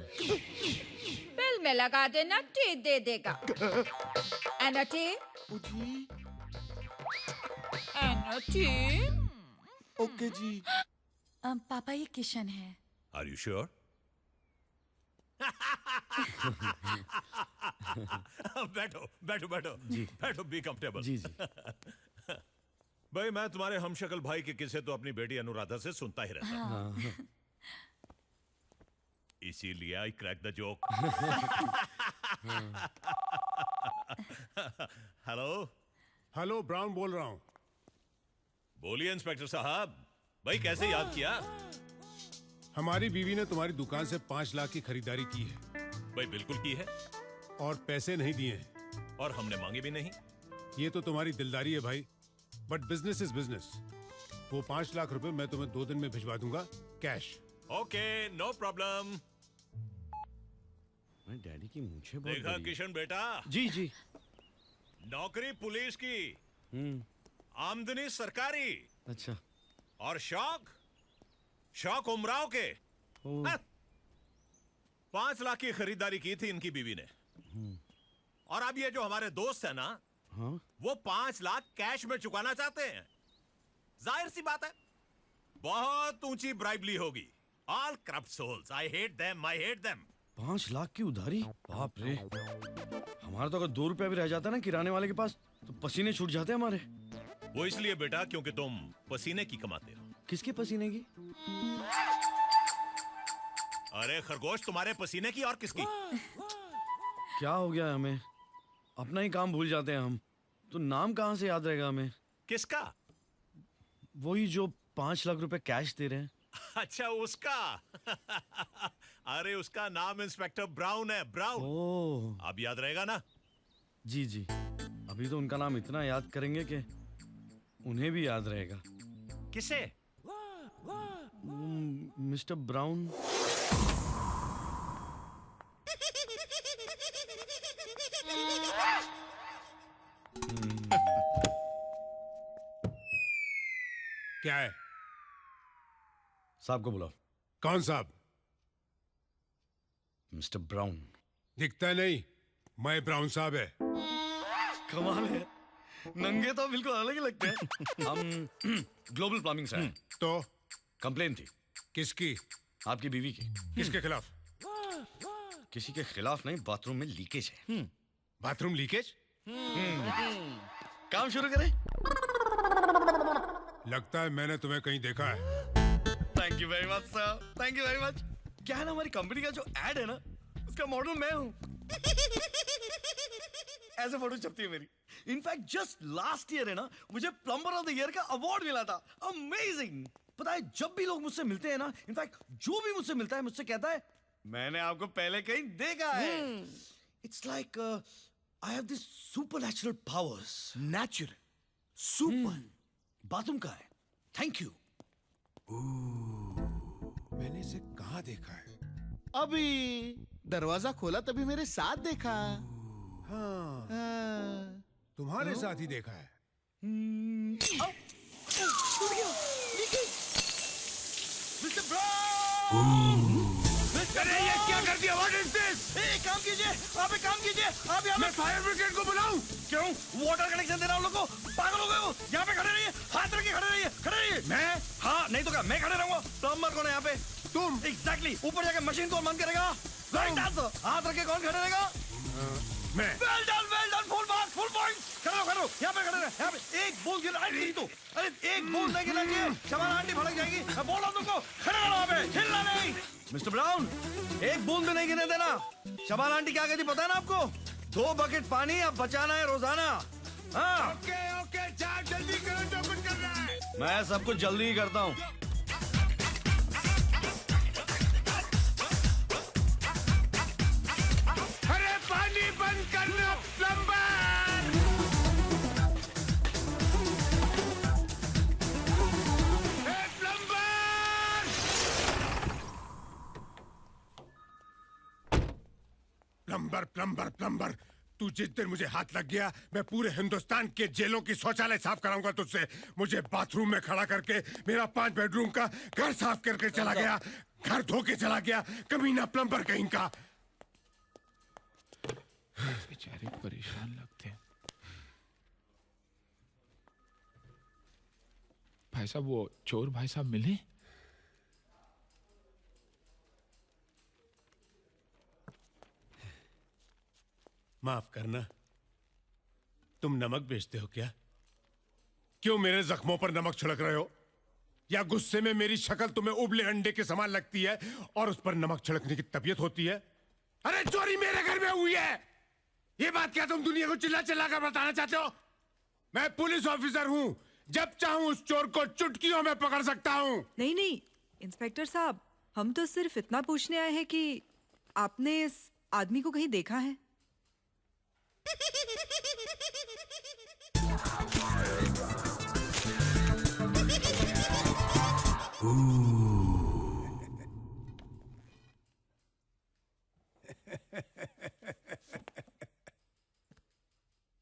बिल में लगा देना, टी दे देगा। एना टी? एना टी? ओके जी। पापा ये किशन है। Are you sure? बैठो बैठो बैठो जी, बैठो, बी कंफर्टेबल। जी जी। भाई मैं तुम्हारे हमशक्ल भाई के किस्से तो अपनी बेटी अनुराधा से सुनता ही रहता हूं। इसीलिए I crack the joke. Hello hello, brown बोल रहा हूँ। बोलिए इंस्पेक्टर साहब, भाई कैसे याद किया? हमारी बीवी ने तुम्हारी दुकान से 5 लाख की खरीदारी की है भाई बिल्कुल की है, और पैसे नहीं दिए हैं। और हमने मांगे भी नहीं। ये तो तुम्हारी दिलदारी है भाई, बट बिजनेस इज बिजनेस। वो 5 लाख रुपए मैं तुम्हें 2 दिन में भिजवा दूंगा, कैश। Okay no problem. मैं डैडी की मूंछें बहुत देखा बड़ी हैं। किशन बेटा, जी जी। नौकरी पुलिस की, आमदनी सरकारी, अच्छा। और शौक उमराव के। ओह। हाँ। 5 लाख की खरीदारी की थी इनकी बीवी ने। और अब ये जो हमारे दोस्त है ना, हाँ? वो 5 लाख कैश में चुकाना चाहते हैं। जाहिर सी बात है, बहुत ऊंची ब्राइबली होगी। All corrupt souls, I hate them. 5 lakh की उधारी, बाप रे। हमारा तो अगर 2 रुपया भी रह जाता ना किराने वाले के पास, तो पसीने छूट जाते हमारे। वो इसलिए बेटा क्योंकि तुम पसीने की कमाते हो। किसके पसीने की? अरे खरगोश, तुम्हारे पसीने की और किसकी? क्या हो गया है हमें? अपना ही काम भूल जाते हैं हम। तो नाम कहाँ से याद रहेगा हमें? किसका? वही जो 5 लाख रुपए कैश दे रहे हैं। अच्छा उसका। अरे उसका नाम इंस्पेक्टर ब्राउन है, ब्राउन। ओह, अब याद रहेगा ना? जी जी। अभी तो उनका नाम इतना याद करेंगे कि उन्हें भी याद रहेगा। किसे? Mister brown. क्या है? साहब को बुलाओ। कौन साहब? Mister brown. दिखता नहीं, मैं ब्राउन साहब है। कमाल है, नंगे तो बिल्कुल अलग ही लगते हैं। हम ग्लोबल प्लम्बिंग से हैं। तो कंप्लेन थी। किसकी? आपकी बीवी की। किसके खिलाफ? किसी के खिलाफ नहीं, बाथरूम में लीकेज है। Bathroom leakage? काम शुरू करें? लगता है मैंने तुम्हें कहीं देखा है। Thank you very much sir, thank you very much. क्या है ना, हमारी कंपनी का जो एड है ना, उसका मॉडल मैं हूँ। ऐसे फोटो छपती है मेरी। इनफैक्ट जस्ट लास्ट ईयर है ना, मुझे प्लम्बर ऑफ द ईयर का अवार्ड मिला था। अमेजिंग। पता है, जब भी लोग मुझसे मिलते हैं ना, इनफैक्ट जो भी मुझसे मिलता है मुझसे कहता है मैंने आपको पहले कहीं देखा है। It's like I have this supernatural powers. Natural super. Bathroom का है। Thank you. मैंने इसे कहाँ देखा है? अभी दरवाजा खोला तभी मेरे साथ देखा। हाँ, हाँ। तुम्हारे साथ ही देखा है। Mister brown! अरे ये क्या कर दिया? What is this? एक काम कीजिए, आप एक काम कीजिए, आप यहाँ मैं फायर ब्रिगेड को बुलाऊं? क्यों? वाटर कनेक्शन दे रहा हूँ लोगों को। पागल हो गए हो? यहाँ पे खड़े रहिए, हाथ रख के खड़े रहिए, खड़े रहिए। मैं? हाँ, नहीं तो क्या, मैं खड़े रहूंगा। प्लम्बर कौन है यहाँ पे? तुम? एग्जैक्टली। ऊपर जाके मशीन कौन बंद करेगा? Right answer. हाथ रख के कौन खड़े रहेगा? मैं। Well done, full marks, full points. खड़े रहो, यहाँ पे खड़े रहे, यहाँ पे। एक बॉल गिरा, अरे तो, अरे एक बॉल नहीं गिरना चाहिए। शबाना आंटी भड़क जाएगी। मैं बोल रहा हूँ तुमको, खड़े रहो वहाँ पे, हिलना नहीं। मिस्टर ब्राउन, एक बूंद भी नहीं गिरने देना। शबाना आंटी क्या कहती पता है ना आपको? 2 बकेट पानी अब बचाना है रोजाना। हाँ। ओके ओके, चार जल्दी करो जो कुछ कर रहा है। मैं सब कुछ जल्दी ही करता हूँ। अरे पानी बंद करना प्लम्बर! प्लम्बर प्लम्बर प्लम्बर, तू जिस दिन मुझे हाथ लग गया, मैं पूरे हिंदुस्तान के जेलों की शौचालय साफ कराऊंगा तुझसे। मुझे बाथरूम में खड़ा करके मेरा 5 बेडरूम का घर साफ करके चला गया, घर धो के चला गया, कमीना प्लम्बर कहीं का। बेचारे परेशान लगते हैं। भाई साहब, वो चोर भाई साहब मिले? माफ करना, तुम नमक बेचते हो क्या? क्यों मेरे जख्मों पर नमक छिड़क रहे हो? या गुस्से में मेरी शक्ल तुम्हें उबले अंडे के समान लगती है और उस पर नमक छिड़कने की तबीयत होती है? अरे चोरी मेरे घर में हुई है, ये बात क्या तुम दुनिया को चिल्ला चिल्ला कर बताना चाहते हो? मैं पुलिस ऑफिसर हूं, जब चाहूं उस चोर को चुटकियों में पकड़ सकता हूं। नहीं नहीं इंस्पेक्टर साहब, हम तो सिर्फ इतना पूछने आए हैं कि आपने इस आदमी को कहीं देखा है?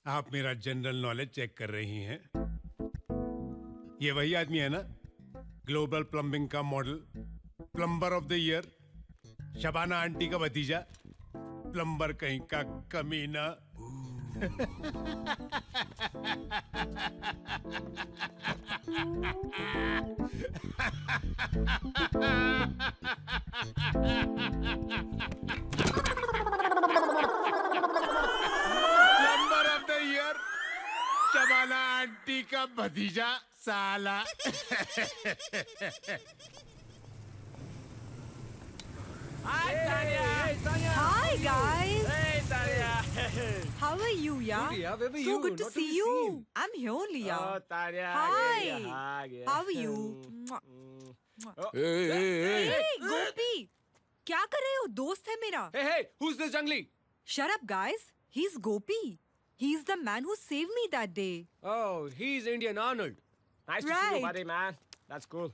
आप मेरा जनरल नॉलेज चेक कर रही हैं? ये वही आदमी है ना, ग्लोबल प्लम्बिंग का model, plumber of the year, Shabana aunty का भतीजा, प्लम्बर कहीं का कमीना। Plumber of the year, Shabana aunty का भतीजा साला। Hi guys. Hey, Tanya. How are you, yeah? Good, yeah, where were So you? good to Not to see be you. seen. I'm here only, yeah. Oh, Tanya. Hi. Yeah. How are you? Mwah. A, Hey, गोपी, क्या कर रहे हो? दोस्त है मेरा. Hey, who's this jungly? Shut up, guys. He's Gopi. He's the man who saved me that day. Oh, he's Indian Arnold. Nice to see you, Right. buddy, man. That's cool.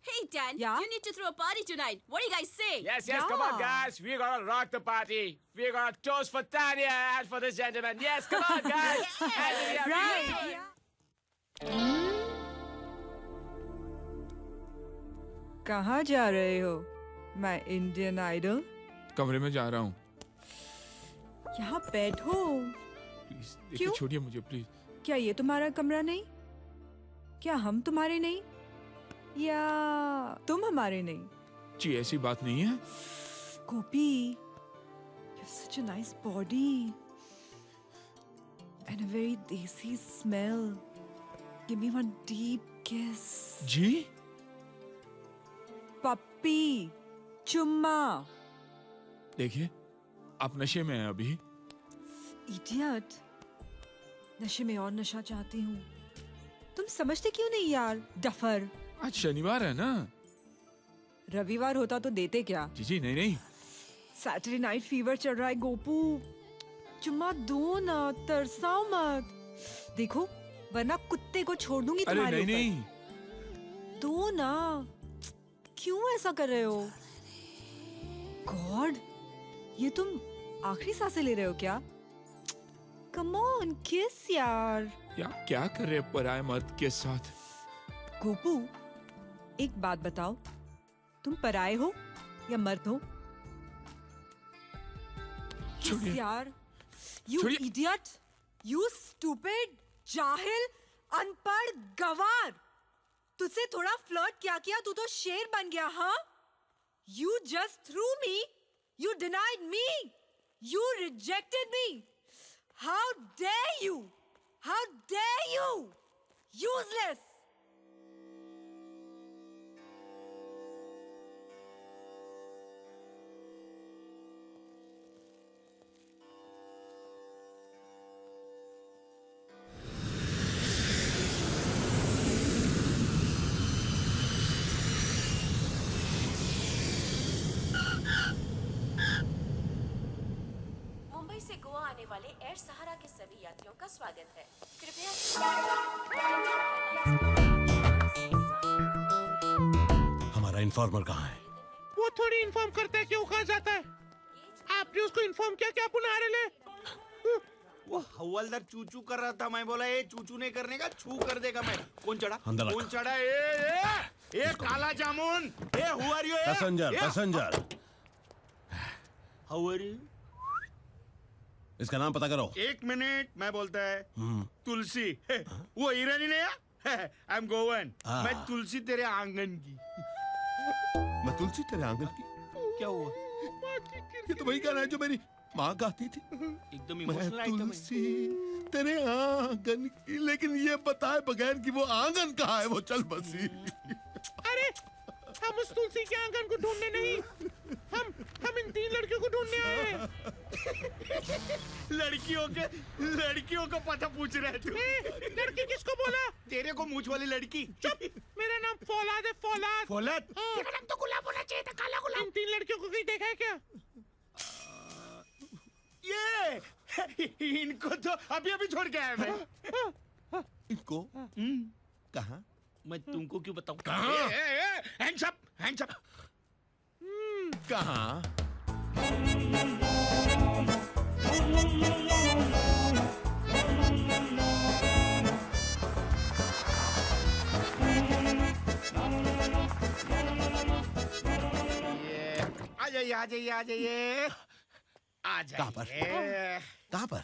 Hey, Dan. Yeah? You need to throw a party tonight. What do you guys say? Yes, come on, Yeah. guys. We're gonna rock the party. We're gonna toast for Tanya and for this gentleman. Yes, come on, guys. And Right. कहाँ जा रहे हो? My Indian idol. कमरे में जा रहा हूँ यहाँ बैठो. प्लीज देखिए क्यों? छोड़िए मुझे प्लीज क्या ये तुम्हारा कमरा नहीं? क्या हम तुम्हारे नहीं? या तुम हमारे नहीं? जी ऐसी बात नहीं है Gopi, you have such a nice body and a very desi smell. Give me one deep kiss. Ji Puppy, चुम्मा. देखिए आप नशे में हैं अभी Idiot. नशे में और नशा चाहती हूँ. तुम समझते क्यों नहीं यार? डफर. आज शनिवार है ना रविवार होता तो देते क्या? जी नहीं नहीं सैटरडे नाइट फीवर चल रहा है गोपू. चुम्मा दो ना, तरसाओ मत. देखो वरना कुत्ते को छोड़ दूंगी अरे तुम्हारे नहीं ऊपर. नहीं दो ना. क्यों ऐसा कर रहे हो? गॉड, ये तुम आखिरी सांसें ले रहे हो क्या? कम ऑन किस यार. या क्या कर रहे हैं पराये मर्द के साथ गोपू, एक बात बताओ, तुम पराये हो या मर्द हो? किस छोड़िए। यार. यू छोड़िए। इडियट, यू स्टूपिड, जाहिल, अनपढ़, गवार. तुझसे थोड़ा फ्लर्ट किया तू तो शेर बन गया. हाँ, you just threw me, you denied me, you rejected me. How dare you, how dare you, useless. Mumbai से गोवा आने वाले एयर सहारा के सभी यात्रियों का स्वागत है. कृपया हमारा इन्फॉर्मर कहाँ है? वो थोड़ी इन्फॉर्म करता है क्यों कहा जाता है. आपने उसको इन्फॉर्म किया क्या पुनः ले? वो हवलदार चूचू कर रहा था. मैं बोला ये चूचू नहीं करने का, छू कर देगा मैं. कौन चढ़ा? अंदर कौन रख. चढ़ा? ए काला जामुन. ए who are you? Passenger. How are you? इसका नाम पता करो. एक मिनट. मैं बोलता है तुलसी. वो ईरानी नहीं है. I am Goan. मैं तुलसी तेरे आंगन की. मैं तुलसी तेरे आंगन की. क्या हुआ? ये तो वही गाना है जो मेरी माँ गाती थी. एकदम मैं इमोशनल आइटम है. तुलसी तेरे आंगन की. लेकिन ये बताए बगैर कि वो आंगन कहाँ है वो चल बसी. अरे हम उस तुलसी के आंगन को ढूंढने नहीं, हम इन 3 लड़कियों को ढूंढने आए हैं. लड़कियों को पता पूछ रहे तू. लड़की किसको बोला? तेरे को मूछ वाली लड़की. मेरा नाम फौलाद है, फौलाद. फौलाद. तेरा नाम तो गुलाब होना चाहिए था, काला गुलाब. इन 3 लड़कियों को कहीं देखा है क्या? ये इनको तो अभी छोड़ के आया मैं. इनको कहाँ? मैं तुमको क्यों बताऊं? कहाँ? Hands up. कहाँ? आ जाइए. कहाँ पर? कहाँ पर?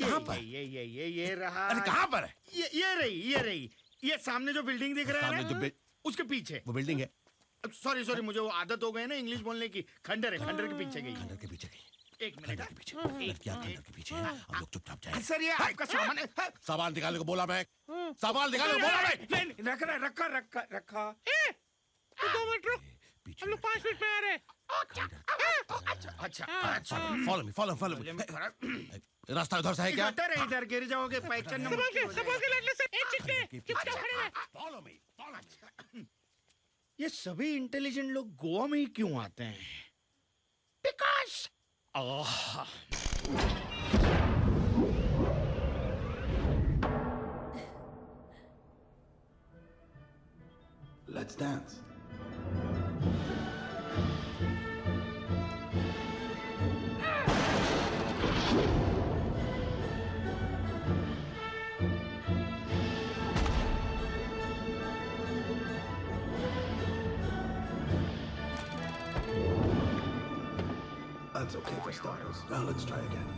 कहाँ पर? ये रहा. अरे कहाँ पर है? ये रही. ये सामने जो बिल्डिंग दिख रहा है सामने ना, जो उसके पीछे. वो बिल्डिंग है. सॉरी मुझे वो आदत हो गई ना इंग्लिश बोलने की. खंडर के पीछे गई. खंडर के पीछे गई. एक मिनट. खंडर के पीछे. लड़कियाँ खंडर के पीछे हैं. हम लोग चुपचाप जाए. सर ये आपका सामान है. सामान निकालने को बोला मैं. सामान निकालने को बोला मैं. नहीं, रखा. तू 2 मिनट रुक, हम लोग 5 मिनट में आ रहे हैं. अच्छा. Follow me. रास्ता उधर से है क्या? गटर है इधर, गिर जाओगे, पैक चढ़ना मुश्किल हो जाएगा। ये सभी इंटेलिजेंट लोग गोवा में ही क्यों आते हैं? Because Let's dance. That's okay for starters. Now let's try again.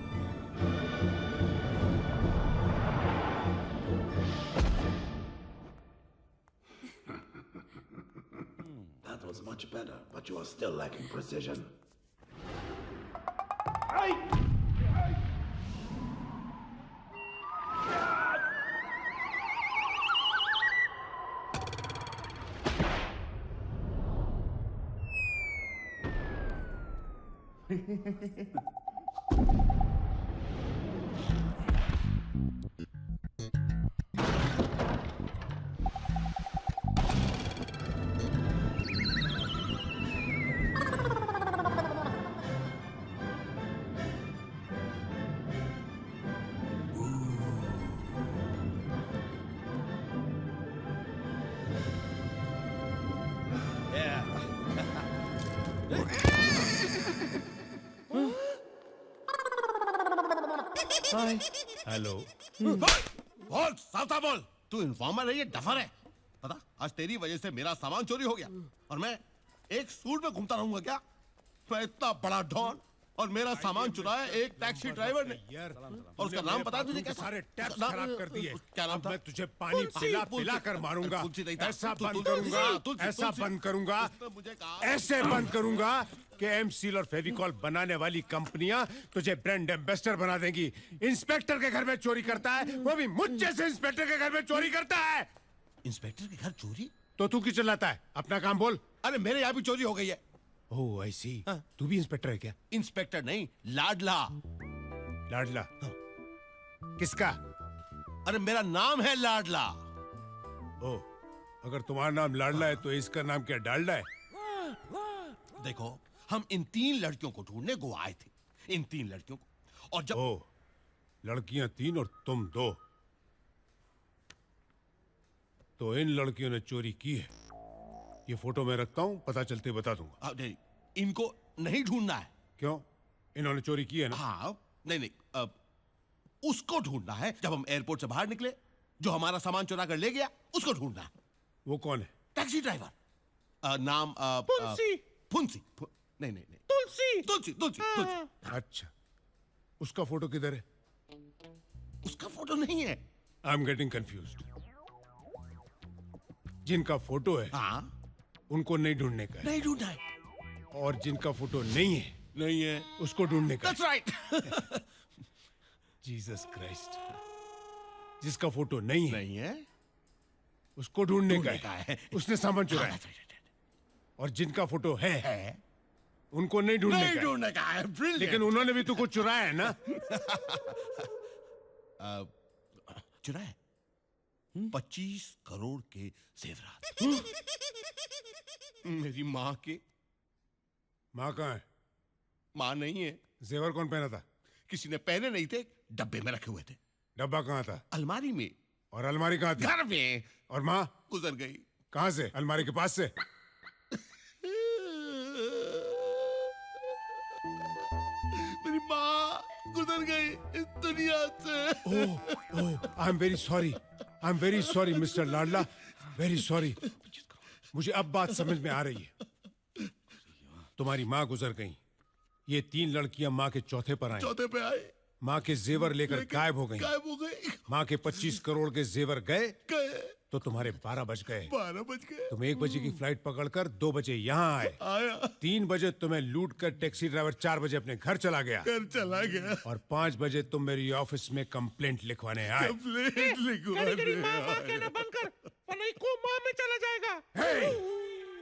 That was much better, but you are still lacking precision. Hello. बोल, सावता बोल। तू इन्फॉर्मर है ये डफर है? पता, आज तेरी वजह से मेरा सामान चोरी हो गया और मैं एक सूट में घूमता रहूंगा क्या? मैं इतना बड़ा डॉन और मेरा सामान चुराया एक टैक्सी ड्राइवर ने। और उसका नाम पता है तुझे? क्या सारे टैप्स खराब कर दिए। क्या नाम था? मैं तुझे पानी पिला पिला कर मारूंगा। ऐसा बंद करूंगा, ऐसा बंद करूंगा, ऐसे बंद करूंगा कि एमसील और फेविकॉल बनाने वाली कंपनियां तुझे ब्रांड एम्बेसडर बना देंगी। इंस्पेक्टर के घर में चोरी करता है, वो भी मुझ जैसे इंस्पेक्टर के घर में चोरी करता है। इंस्पेक्टर के घर चोरी? तो तू क्यों चिल्लाता है? अपना काम बोल। अरे मेरे यहाँ भी चोरी हो गई है। ओह आई सी। तू भी इंस्पेक्टर है क्या? इंस्पेक्टर नहीं, लाडला। लाडला? किसका? अरे मेरा नाम है लाडला। ओह, अगर तुम्हारा नाम लाडला है तो इसका नाम क्या डालडा है? देखो, हम इन 3 लड़कियों को ढूंढने गोवा आए थे। इन 3 लड़कियों को। और जब ओह, लड़कियां 3 और तुम 2, तो इन लड़कियों ने चोरी की है। ये फोटो मैं रखता हूं, पता चलते बता दूंगा। नहीं, इनको नहीं ढूंढना है। क्यों? इन्होंने चोरी की है ना? हाँ, नहीं, उसको ढूंढना है। जब हम एयरपोर्ट से बाहर निकले, जो हमारा सामान चुरा कर ले गया, उसको ढूंढना है। वो कौन है? Taxi driver. नाम फुंसी। फुंसी। नहीं, तुलसी। अच्छा, उसका फोटो किधर है? उसका फोटो नहीं है। I am getting confused. जिनका फोटो है, हाँ, उनको नहीं ढूंढने का है। नहीं ढूंढना है। और जिनका फोटो नहीं है, उसको ढूंढने का। That's right. Jesus Christ. जिसका फोटो नहीं है, उसको ढूंढने का का है। है। उसने सामान चुराया। और जिनका फोटो है, उनको नहीं ढूंढने का है। Brilliant. लेकिन उन्होंने भी तो कुछ चुराया है ना? चुराया 25 करोड़ के जेवरात। मेरी माँ के। माँ कहाँ है? माँ नहीं है। जेवर कौन पहना था? किसी ने पहने नहीं थे, डब्बे में रखे हुए थे। डब्बा कहाँ था? अलमारी में। और अलमारी कहाँ थी? घर में। और माँ गुजर गई। कहाँ से? अलमारी के पास से? मेरी माँ गुजर गई इस दुनिया से। Oh, I am very sorry mister Ladla, very sorry. मुझे अब बात समझ में आ रही है। तुम्हारी माँ गुजर गई, ये 3 लड़कियां माँ के चौथे पर आई। चौथे पे आए। माँ के जेवर लेकर गायब हो गई। माँ के 25 करोड़ के जेवर गए तो तुम्हारे 12 बज गए। 12 बज गए। तुम 1 बजे की फ्लाइट पकड़कर 2 बजे यहाँ आए। 3 बजे तुम्हें लूट कर टैक्सी ड्राइवर 4 बजे अपने घर चला गया। और 5 बजे तुम मेरी ऑफिस में कंप्लेंट लिखवाने आए।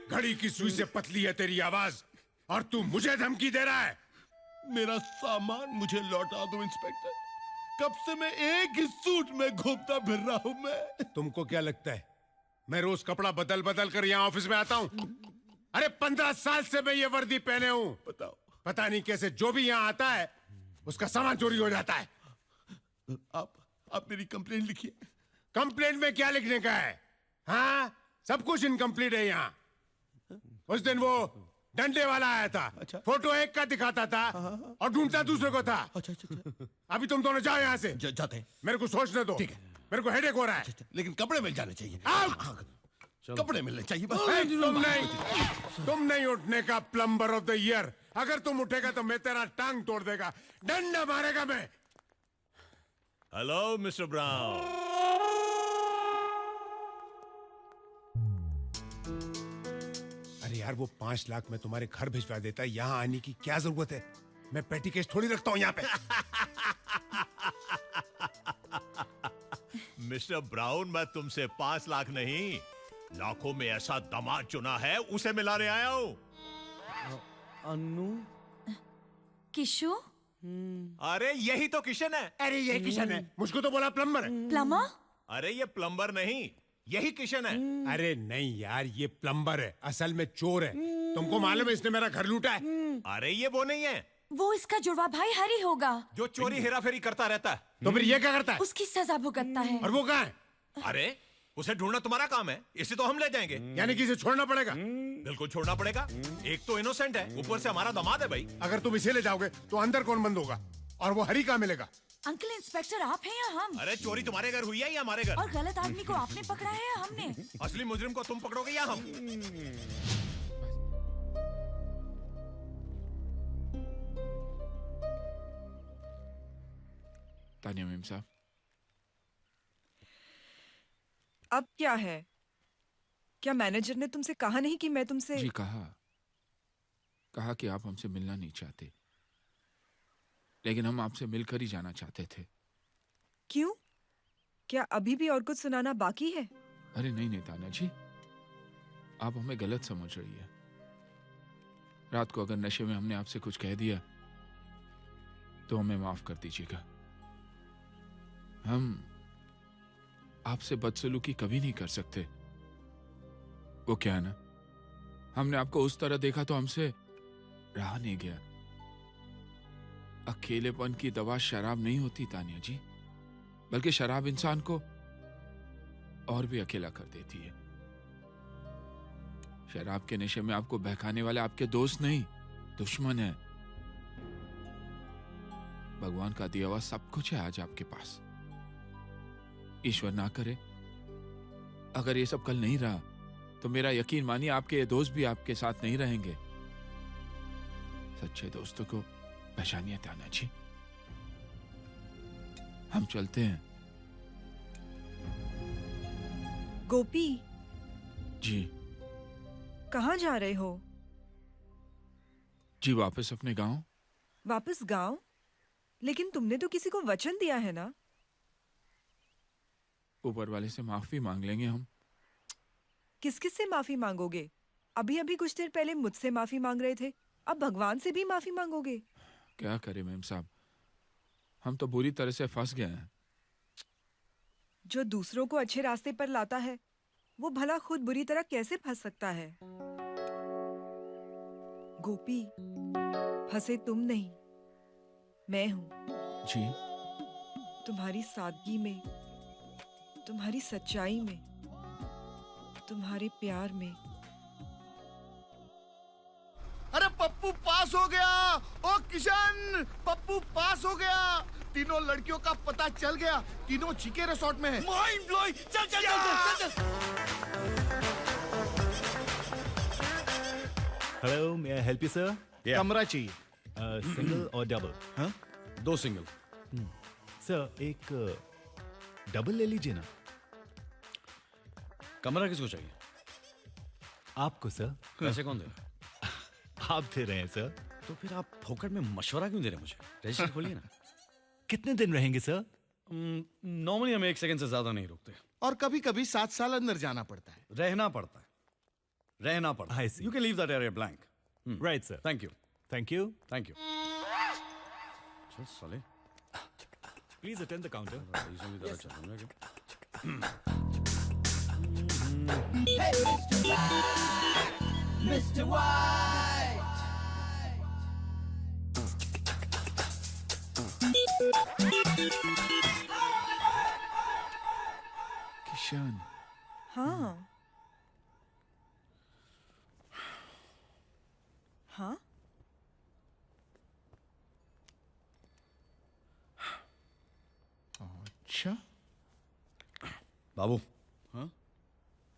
घड़ी की सुई से पतली है तेरी आवाज, और तू मुझे धमकी दे रहा है। मेरा सामान मुझे लौटा दो इंस्पेक्टर। कब से मैं एक ही सूट में घूमता फिर रहा हूं मैं। तुमको क्या लगता है मैं रोज कपड़ा बदल बदल कर यहाँ ऑफिस में आता हूँ? अरे 15 साल से मैं ये वर्दी पहने हूँ। बताओ। पता नहीं कैसे जो भी यहाँ आता है उसका सामान चोरी हो जाता है। आप मेरी कंप्लेंट लिखिए। कंप्लेंट में क्या लिखने का है? हाँ, सब कुछ इनकम्प्लीट है यहाँ। उस दिन वो डंडे वाला आया था। अच्छा। फोटो एक का दिखाता था और ढूंढता दूसरे को था। अच्छा। अभी तुम दोनों जाओ यहाँ से। जाते हैं। मेरे को सोचने दो। ठीक है। मेरे को हेडेक हो रहा है। लेकिन कपड़े मिल जाने चाहिए। कपड़े मिलने चाहिए बस। तुम नहीं उठने का प्लम्बर ऑफ द ईयर। अगर तुम उठेगा तो मैं तेरा टांग तोड़ देगा, डंडा मारेगा मैं। Hello mister brown. अरे यार वो 5 लाख मैं तुम्हारे घर भिजवा देता, यहाँ आने की क्या जरूरत है? मैं पेटी केस थोड़ी रखता हूँ यहाँ पे। मिस्टर ब्राउन, मैं तुमसे 5 लाख नहीं, लाखों में ऐसा दामाद चुना है, उसे मिलाने आया हूँ। अनु किशु अरे यही तो किशन है। अरे ये किशन है, मुझको तो बोला प्लम्बर है। प्लम्बर? अरे ये प्लम्बर नहीं, यही किशन है। अरे नहीं यार, ये प्लम्बर है, असल में चोर है। तुमको मालूम है इसने मेरा घर लूटा है। अरे ये वो नहीं है वो इसका जुड़वा भाई हरी होगा जो चोरी हेराफेरी करता रहता है। तो फिर ये क्या करता है? उसकी सजा भुगतता है। और वो कहाँ है? अरे उसे ढूंढना तुम्हारा काम है, इसे तो हम ले जाएंगे। यानी कि इसे छोड़ना पड़ेगा? बिल्कुल छोड़ना पड़ेगा। एक तो इनोसेंट है, ऊपर से हमारा दामाद है भाई। अगर तुम इसे ले जाओगे तो अंदर कौन बंद होगा? और वो हरी कहाँ मिलेगा? अंकल इंस्पेक्टर आप हैं या हम? अरे चोरी तुम्हारे घर हुई है या हमारे घर? और गलत आदमी को आपने पकड़ा है या हमने? असली मुजरिम को तुम पकड़ोगे या हम? तानिया मेम साहब, अब क्या है? क्या मैनेजर ने तुमसे कहा नहीं कि मैं तुमसे? जी कहा कि आप हमसे मिलना नहीं चाहते, लेकिन हम आपसे मिलकर ही जाना चाहते थे। क्यों? क्या अभी भी और कुछ सुनाना बाकी है? अरे नहीं तानिया जी, आप हमें गलत समझ रही है। रात को अगर नशे में हमने आपसे कुछ कह दिया तो हमें माफ कर दीजिएगा। हम आपसे बदसलूकी कभी नहीं कर सकते। वो क्या है ना, हमने आपको उस तरह देखा तो हमसे रहा नहीं गया। अकेलेपन की दवा शराब नहीं होती तानिया जी, बल्कि शराब इंसान को और भी अकेला कर देती है। शराब के नशे में आपको बहकाने वाले आपके दोस्त नहीं, दुश्मन है। भगवान का दिया हुआ सब कुछ है आज आपके पास। ईश्वर ना करे अगर ये सब कल नहीं रहा तो मेरा यकीन मानिए आपके ये दोस्त भी आपके साथ नहीं रहेंगे। सच्चे दोस्तों को पहचानिए ताना जी। हम चलते हैं। गोपी जी कहाँ जा रहे हो? जी वापस अपने गांव। वापस गांव? लेकिन तुमने तो किसी को वचन दिया है ना? ऊपर वाले से माफी मांग लेंगे हम। किस किस से माफी मांगोगे? अभी अभी कुछ देर पहले मुझसे माफी मांग रहे थे, अब भगवान से भी माफी मांगोगे? क्या करें मेम साहब, हम तो बुरी तरह से फंस गए हैं। जो दूसरों को अच्छे रास्ते पर लाता है वो भला खुद बुरी तरह कैसे फंस सकता है? गोपी, फंसे तुम नहीं, मैं हूं। जी तुम्हारी सादगी में, तुम्हारी सच्चाई में, तुम्हारे प्यार में। अरे पप्पू पास हो गया। ओ किशन, पप्पू पास हो गया। तीनों लड़कियों का पता चल गया, तीनों चिके रिसोर्ट में है। Mind blowing. चल चल चल चल hello, may I help you sir? कमरा चाहिए। सिंगल और डबल? हाँ, 2 सिंगल। सर एक डबल ले लीजिए ना। कमरा किसको चाहिए? आपको सर। पैसे कौन दे रहा है? आप दे रहे हैं सर। तो फिर आप फोकट में मशवरा क्यों दे रहे हैं मुझे? रजिस्टर खोलिए ना। कितने दिन रहेंगे सर? नॉर्मली हम 1 सेकंड से ज्यादा नहीं रुकते। और कभी कभी 7 साल अंदर जाना पड़ता है। रहना पड़ता है, रहना पड़ता है। You can leave that area blank. Right sir. Thank you, thank you, thank you. चल साले। Please attend the counter. रईसों की तरह चल रहा है क्या? Hey, Mr. White! Mr. White! Kishan हाँ हाँ अच्छा बाबू, हाँ?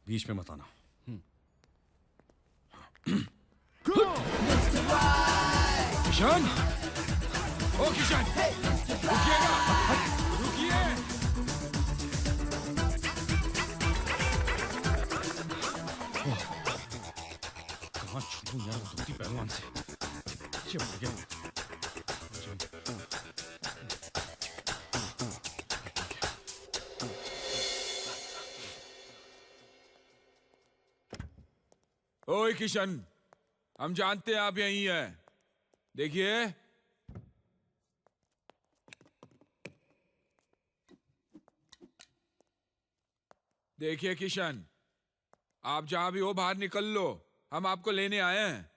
बीच में मत आना। किशन, ओ किशन, रुकिएगा, रुकिए। कहाँ छूटूं यार धोती पहलवान से? पीछे भाग गया। ओए किशन, हम जानते हैं आप यहीं हैं। देखिए, देखिए किशन, आप जहां भी हो बाहर निकल लो, हम आपको लेने आए हैं।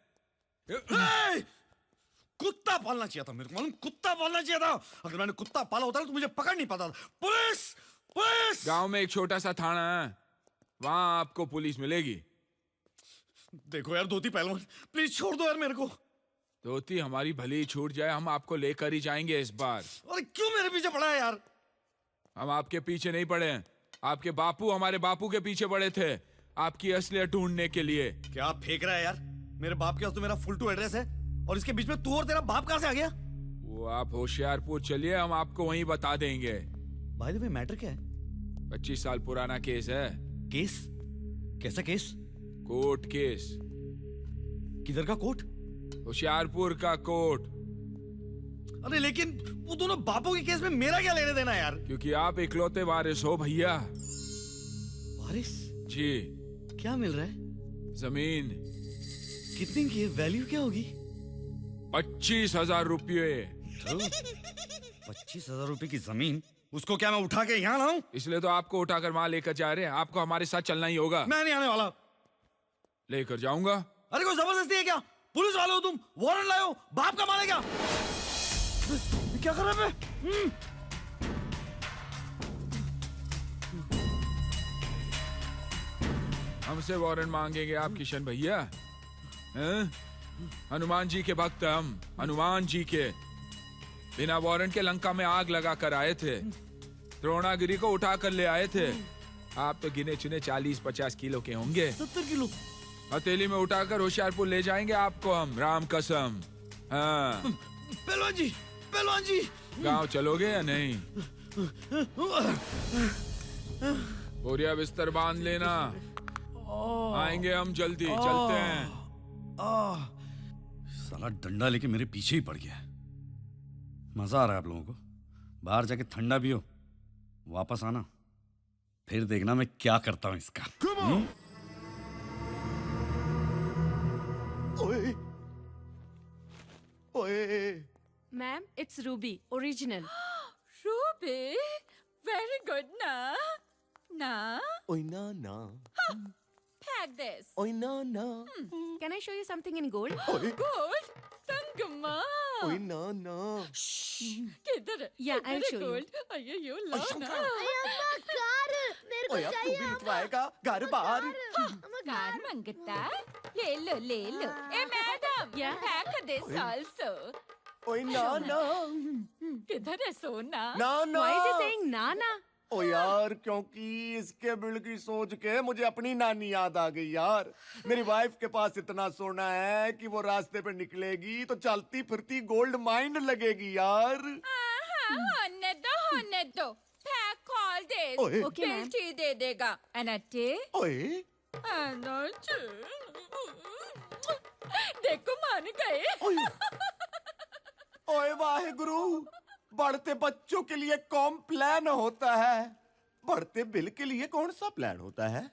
कुत्ता पालना चाहिए था मेरे को, मालूम? कुत्ता पालना चाहिए था। अगर मैंने कुत्ता पाला होता तो मुझे पकड़ नहीं पाता था। Police, police! गांव में एक छोटा सा थाना है, वहां आपको पुलिस मिलेगी। देखो यार धोती पहलवान, प्लीज छोड़ दो यार मेरे को। धोती हमारी भली छूट जाए, हम आपको लेकर ही जाएंगे इस बार। अरे क्यों मेरे पीछे पड़ा है यार? हम आपके पीछे नहीं पड़े हैं, आपके बापू हमारे बापू के पीछे पड़े थे, आपकी असलियत ढूंढने के लिए। क्या आप फेंक रहा है यार? मेरे बाप के पास तो मेरा फुल टू एड्रेस है, और इसके बीच में तू और तेरा बाप कहां से आ गया? वो आप होशियारपुर चलिए, हम आपको वहीं बता देंगे। भाई भाई मैटर क्या है? 25 साल पुराना केस है। केस? कैसा केस? Court case. किधर का कोर्ट? होशियारपुर का कोर्ट। अरे लेकिन वो दोनों बापों के केस में मेरा क्या लेने देना यार? क्योंकि आप इकलौते वारिस हो भैया। वारिस? जी। क्या मिल रहा है? जमीन। कितनी की है? वैल्यू क्या होगी? 25,000 रुपये। 25,000 रुपए की जमीन? उसको क्या मैं उठा के यहाँ लाऊं? इसलिए तो आपको उठाकर वहां लेकर जा रहे हैं, आपको हमारे साथ चलना ही होगा। मैं नहीं आने वाला। लेकर जाऊंगा। अरे कोई जबरदस्ती है क्या? पुलिस वाले हो तुम, वारंट लाए हो, बाप का मारे क्या? क्या कर रहे हैं? हमसे वारंट मांगेंगे आप किशन भैया? हैं? हनुमान जी के भक्त हम, हनुमान जी के। बिना वारंट के लंका में आग लगा कर आए थे, द्रोणागिरी को उठा कर ले आए थे। आप तो गिने चुने 40-50 किलो के होंगे। 70 किलो? हथेली में उठाकर होशियारपुर ले जाएंगे आपको हम, राम कसम। हाँ। पहलवान जी, पहलवान जी। गांव चलोगे या नहीं? बोरिया बिस्तर बांध लेना, आएंगे हम जल्दी। चलते हैं। साला डंडा लेके मेरे पीछे ही पड़ गया। मजा आ रहा है आप लोगों को? बाहर जाके ठंडा भी हो, वापस आना, फिर देखना मैं क्या करता हूं इसका। ओए, ओए। Ma'am, it's Ruby, original. Ruby, very good ना? ना? Oy, na, na. Take this. Oy, na, na. Can I show you something in gold? Oy. Gold? Tangama. Oy, na, na. किधर? Yeah, I'll show you. अయ్యో ला ना। Car मेरे को ओए अब तू चाहिए भी निकलवाएगा घर बाहर? कार मंगता? ले लो, ले लो। ए मैडम, हैक दिस आल्सो। ओए ना, ना. किधर है सोना? ना, ना. Why is he saying ना ना? ओ यार, क्योंकि इसके बिल की सोच के मुझे अपनी नानी याद आ गई यार। मेरी वाइफ के पास इतना सोना है कि वो रास्ते पे निकलेगी तो चलती फिरती गोल्ड माइन लगेगी यार। होने दो। पैक कॉल दे। ओए। Okay ma'am. बिल दे देगा। अनट्टे? ओए, अनट्टे। देखो मान गए। ओए, ओए वाहे गुरु, बढ़ते बच्चों के लिए कौन प्लान होता है, बढ़ते बिल के लिए कौन सा प्लान होता है?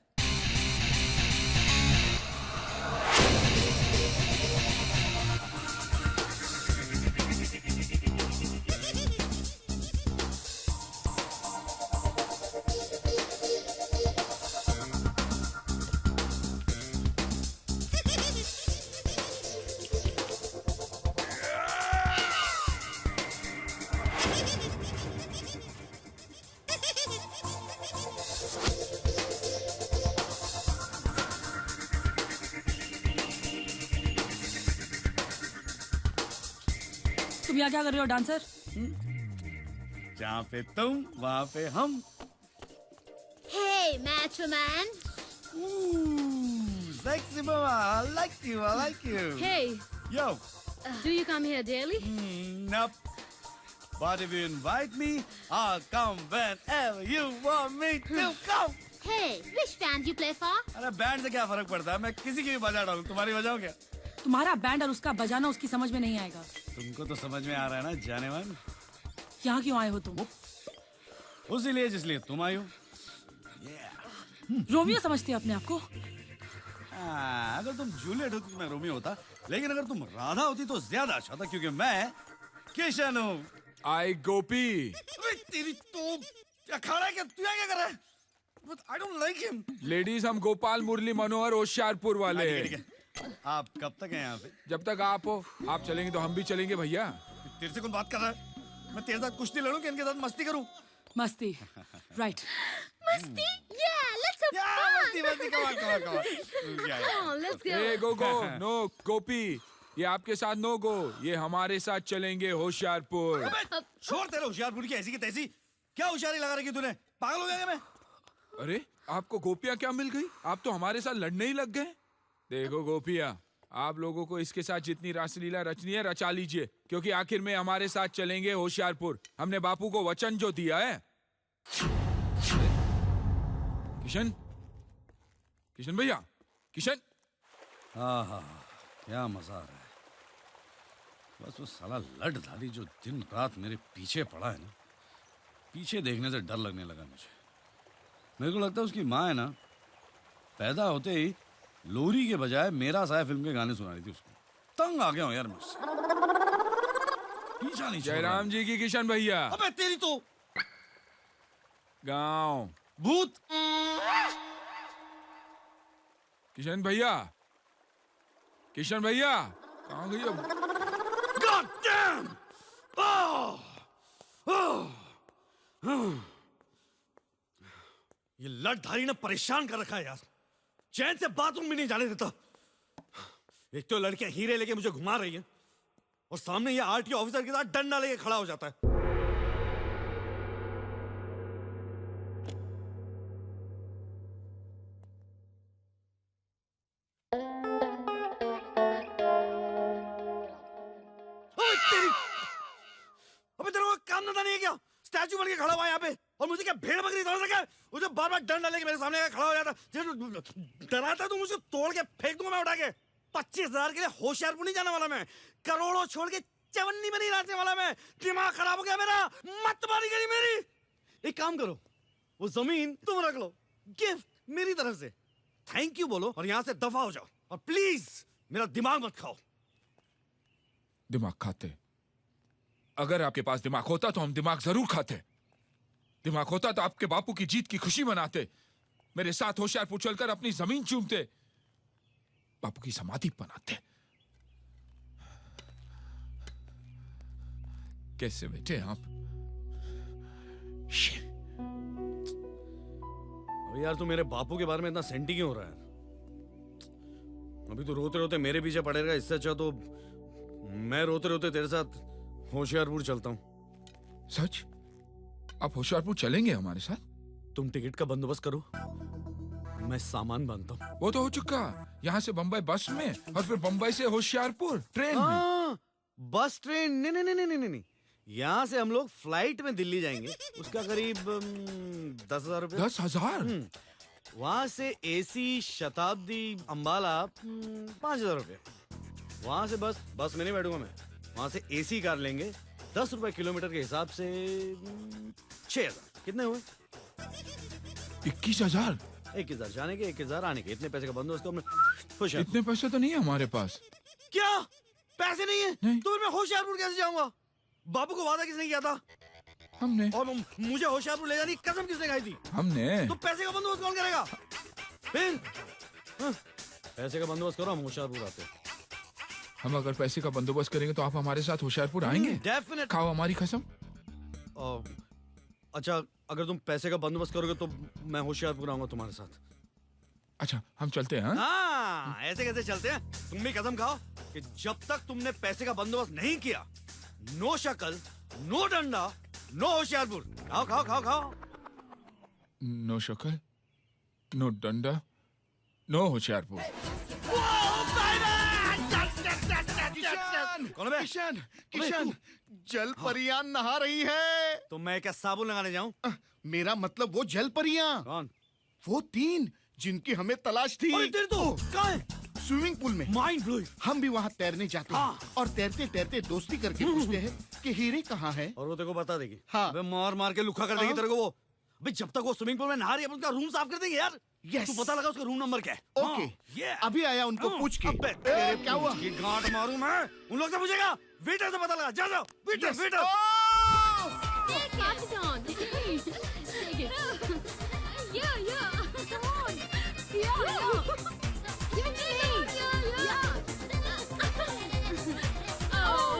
तुम यहाँ क्या कर रहे हो डांसर? जहाँ पे तुम वहाँ पे हम. Hey, macho man. Sexy mama, I like you, I like you. Hey, Yo. do you come here daily? Nope. But if you invite me, I'll come whenever you want me to come. Hey, which band you play for? अरे band से क्या फर्क पड़ता है? मैं किसी की भी बजा डालूं, तुम्हारी बजाओ क्या? तुम्हारा बैंड और उसका बजाना उसकी समझ में नहीं आएगा. तुमको तो समझ में आ रहा है ना, जाने मन. यहाँ क्यों आए हो तुम? उसी लिए जिसलिए तुम आई हो. रोमियो समझते हो अपने आप को? अगर तुम जूलियट होती तो मैं रोमियो होता, लेकिन अगर तुम राधा होती तो ज्यादा अच्छा था, क्योंकि मैं किशन हूँ. आई गोपी. तेरी तो क्या खा रहा है? क्या तू यहाँ क्या कर रहा है? But I don't like him. Ladies हम गोपाल मुरली मनोहर होशियारपुर वाले. ठीक है. आप कब तक हैं यहाँ पे? जब तक आप हो. आप चलेंगे तो हम भी चलेंगे भैया. तेरे से कौन बात कर रहा है? मैं तेरे साथ कुश्ती लड़ूं कि इनके साथ मस्ती करूं? मस्ती. Right. Masti? Yeah, let's have fun. मस्ती, come on. Come on, let's go. ए गो नो गोपी. ये आपके साथ नो गो. ये हमारे साथ चलेंगे होशियारपुर. छोड़ तेरे होशियारपुर की ऐसी की तैसी. क्या होशियारी लगा रखी तूने? पागल हो गया क्या मैं? अरे आपको गोपियाँ क्या मिल गई? आप तो हमारे साथ लड़ने ही लग गए. देखो गोपियाँ, आप लोगों को इसके साथ जितनी रासलीला रचनी है रचा लीजिए, क्योंकि आखिर में हमारे साथ चलेंगे होशियारपुर. हमने बापू को वचन जो दिया है. किशन भैया, किशन. हाँ, क्या मजा आ रहा है. बस वो साला लठधारी जो दिन रात मेरे पीछे पड़ा है ना, पीछे देखने से डर लगने लगा मुझे. मेरे को लगता है उसकी माँ है ना, पैदा होते ही लोरी के बजाय मेरा साया फिल्म के गाने सुना रही थी उसको. तंग आ गया हूँ यार मैं उससे. पीछा नहीं छोड़ रहा. जयराम जी की किशन भैया. अबे तेरी तो गाँव. भूत. किशन भैया, किशन भैया कहाँ गई अब? God damn! ये लठधारी ने परेशान कर रखा है यार. चैन से बाथरूम भी नहीं जाने देता. एक तो लड़कियां हीरे लेके मुझे घुमा रही है, और सामने ये आरटीओ ऑफिसर के साथ डंडा लेके खड़ा हो जाता है. अबे तेरे को काम धंधा नहीं है क्या? स्टैचू बन के खड़ा हुआ है यहाँ पे, और मुझे क्या भेड़ बकरी समझ रखा है? मुझे बार बार डर डाले कि मेरे सामने खड़ा हो जाता. डराता तो मुझे तोड़ के फेंक दूंगा मैं उठा के. 25,000 के लिए होशियारपुर नहीं जाने वाला मैं. करोड़ों छोड़ के चवन्नी में नहीं नाचने वाला मैं. दिमाग खराब हो गया मेरा. मत मारी गई मेरी. एक काम करो, वो जमीन तुम रख लो, गिफ्ट मेरी तरफ से. थैंक यू बोलो और यहाँ से दफा हो जाओ, और प्लीज मेरा दिमाग मत खाओ. दिमाग खाते? अगर आपके पास दिमाग होता तो हम दिमाग जरूर खाते. दिमाग होता तो आपके बापू की जीत की खुशी मनाते. मेरे साथ होशियारपुर चलकर अपनी जमीन चूमते. बापू की समाधि बनाते. कैसे बैठे आप? अबे यार, तू मेरे बापू के बारे में इतना सेंटी क्यों हो रहा है? अभी तो रोते रोते मेरे पीछे पड़ेगा. इससे अच्छा तो मैं रोते रोते तेरे साथ होशियारपुर चलता हूँ. सच? आप होशियारपुर चलेंगे हमारे साथ? तुम टिकट का बंदोबस्त करो, मैं सामान बांधता हूँ. वो तो हो चुका. यहाँ से बंबई बस में, और फिर बंबई से होशियारपुर ट्रेन में. बस ट्रेन नहीं. यहाँ से हम लोग फ्लाइट में दिल्ली जाएंगे. उसका करीब 10,000 रुपए. 10,000? वहाँ से एसी शताब्दी अंबाला 5,000 रुपए. वहाँ से बस में नहीं बैठूंगा मैं. वहाँ से एसी कार लेंगे. 10 रुपए किलोमीटर के हिसाब से 6,000. कितने हुए? 21,000. 21,000 जाने के, 21,000 आने के. इतने पैसे का बंदोबस्त तो हमने खुश है. इतने पैसे तो नहीं है हमारे पास. क्या पैसे नहीं है? नहीं. तो फिर मैं होशियारपुर कैसे जाऊंगा? बाबू को वादा किसने किया था? हमने. और मुझे होशियारपुर ले जाने की कसम किसने खाई थी? हमने. तो पैसे का बंदोबस्त कौन करेगा? फिर पैसे का बंदोबस्त करो, हम होशियारपुर आते हैं. हम अगर पैसे का बंदोबस्त करेंगे तो आप हमारे साथ होशियारपुर आएंगे? डेफिनेट. खाओ हमारी कसम. अच्छा, अगर तुम पैसे का बंदोबस्त करोगे तो मैं होशियारपुर आऊंगा तुम्हारे साथ. अच्छा, हम चलते हैं. हाँ, ऐसे कैसे चलते हैं? तुम भी कसम खाओ कि जब तक तुमने पैसे का बंदोबस्त नहीं किया नो शक्ल, नो डंडा, नो होशियारपुर। खाओ खाओ खाओ खाओ। नो शक्ल, नो डंडा, नो होशियारपुर। किशन, किशन, किशन, जल परियां नहा रही है। तो मैं क्या साबुन लगाने जाऊं? मेरा मतलब वो जल परियां। कौन? वो 3 जिनकी हमें तलाश थी। अरे तेरे तो कहाँ है? स्विमिंग पूल में। Mind blowing. हम भी वहाँ तैरने जाते हैं और तैरते तैरते दोस्ती करके पूछते हैं कि हीरे कहाँ है। और वो तेरे को बता देगी। हाँ। अबे मार मार के लुखा कर देगी तेरे को वो। अबे जब तक वो स्विमिंग पूल में नहा रही है उसका रूम साफ कर देंगे यार। Yes. तू पता लगा उसका रूम नंबर क्या है? ओके, ये अभी आया उनको पूछ के। अबे तेरे क्या हुआ? ये गांठ मारूं मैं। उन लोग से पूछेगा। वेटर से पता लगा। जा जाओ। Waiter Yes. Waiter. Take it on. Take it. Yeah, yeah. Come on. Yeah, yeah. Give it to me. Yeah. Oh.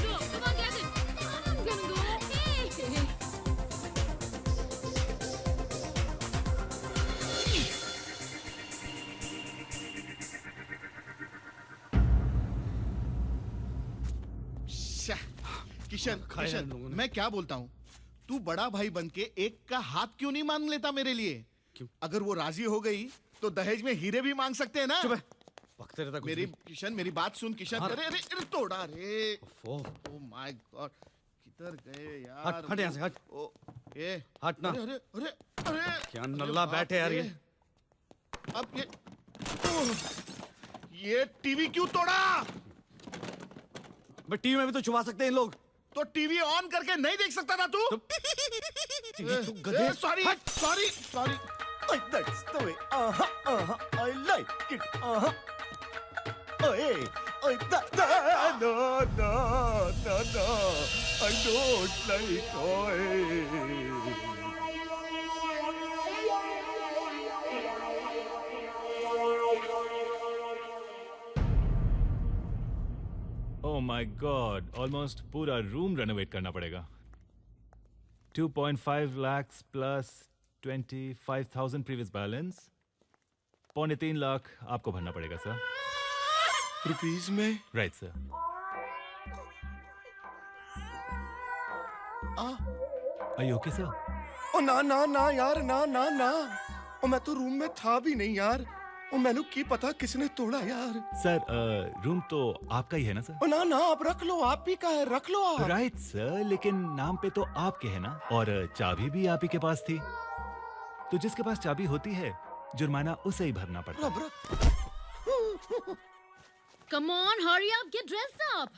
Go. Come on, get it. I'm gonna go. Hey. Kishan, खाया किशन, इन लोगों ने। मैं क्या बोलता हूँ, तू बड़ा भाई बन के एक का हाथ क्यों नहीं मांग लेता मेरे लिए? क्यों? अगर वो राजी हो गई तो दहेज में हीरे भी मांग सकते हैं ना? चुप है। पकते रहता कुछ मेरी भी। किशन, मेरी बात सुन किशन। हाँ। अरे अरे अरे तोड़ा रे। ओह। ओ माय गॉड, किधर गए यार? हट हट यहाँ से हट। ओ ये हट ना। अरे अरे अरे अरे क्या नल्ला बैठे यार ये। अब ये ओह, ये टीवी क्यों तोड़ा? बट टीवी में भी तो छुपा सकते हैं इन लोग। तो टीवी ऑन करके नहीं देख सकता था तू? गधे। Sorry sorry sorry. That's the way. I like it. Hey, no, no, no, no. I don't like oh my god, almost पूरा रूम रेनोवेट करना पड़ेगा। 2.5 lakhs plus 25,000 previous balance, 3.25 lakh आपको भरना पड़ेगा सर। रुपीज में? Right sir. Are you okay sir? ओ ना ना ना यार, ना ना ना। ओ मैं तो रूम में था भी नहीं यार। ओ मैंने की पता किसने तोड़ा यार। सर रूम तो आपका ही है ना सर? ओ ना ना, आप रख लो, आप ही का है, रख लो आप। राइट सर, लेकिन नाम पे तो आपके है ना, और चाबी भी आप ही के पास थी। तो जिसके पास चाबी होती है जुर्माना उसे ही भरना पड़ता है। Come on, hurry up, get dressed up.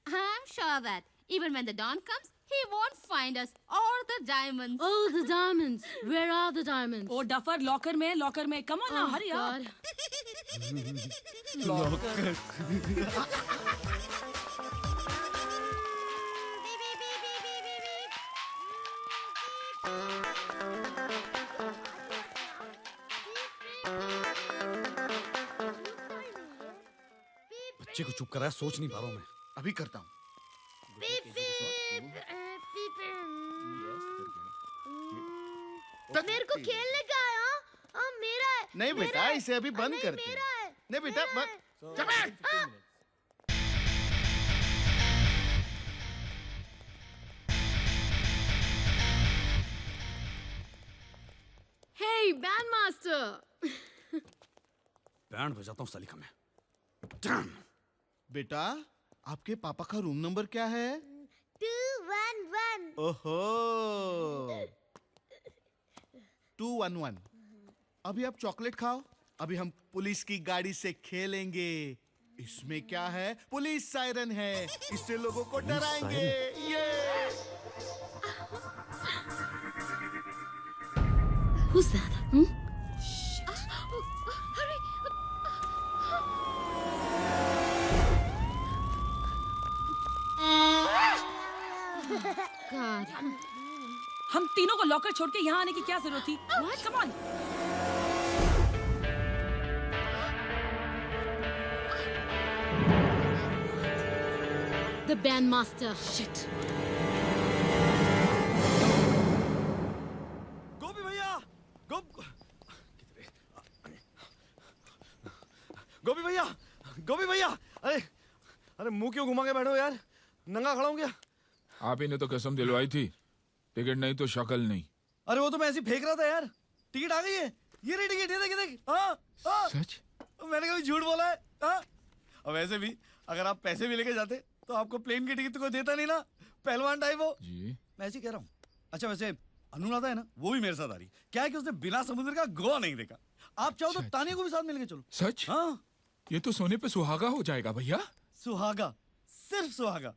I'm sure that even when the dawn comes, he won't find us or the diamonds. Oh, the diamonds. Where are the diamonds? ओ डफर लॉकर में come on ना हरी God. बच्चे को चुप कराया, सोच नहीं पा रहा हूँ मैं। अभी करता हूँ। मेरे को खेलने का है, हाँ? मेरा है। नहीं मेरा बेटा, है। इसे अभी बंद नहीं, करते मेरा है। नहीं बेटा, मेरा बंद। है। हाँ। Hey, bandmaster. बैंड बजाता हूँ सलीका में। बेटा, आपके पापा का रूम नंबर क्या है? 211। ओहो, 211। अभी आप चॉकलेट खाओ, अभी हम पुलिस की गाड़ी से खेलेंगे। इसमें क्या है? पुलिस सायरन है, इससे लोगों को डराएंगे। ये Who's that? Hmm? God. हम तीनों को लॉकर छोड़ के यहाँ आने की क्या जरूरत थी? Come on. The bandmaster. Shit. गोपी भैया, गोपी भैया, गोपी भैया, अरे अरे मुंह क्यों घुमा के बैठो यार? नंगा खड़ा हूँ क्या? आप ही ने तो कसम दिलवाई थी, टिकट नहीं तो शक्ल नहीं। अरे वो तो मैं ऐसे ही फेंक रहा था यार। टिकट आ गई है, ये रही टिकट, ये देख ये देख। हाँ सच? मैंने कभी झूठ बोला है? हाँ। और वैसे भी अगर आप पैसे भी लेके जाते तो आपको प्लेन की टिकट तो कोई देता नहीं ना, पहलवान टाइप हो। जी मैं ऐसे ही कह रहा हूँ। अच्छा वैसे अनुराधा है ना, वो भी मेरे साथ आ रही। क्या है कि उसने बिना समुद्र का गोवा नहीं देखा। आप चाहो तो तानिया को भी साथ मिलके चलो। सच? हाँ। ये तो सोने पे सुहागा हो जाएगा भैया। सुहागा, सिर्फ सुहागा।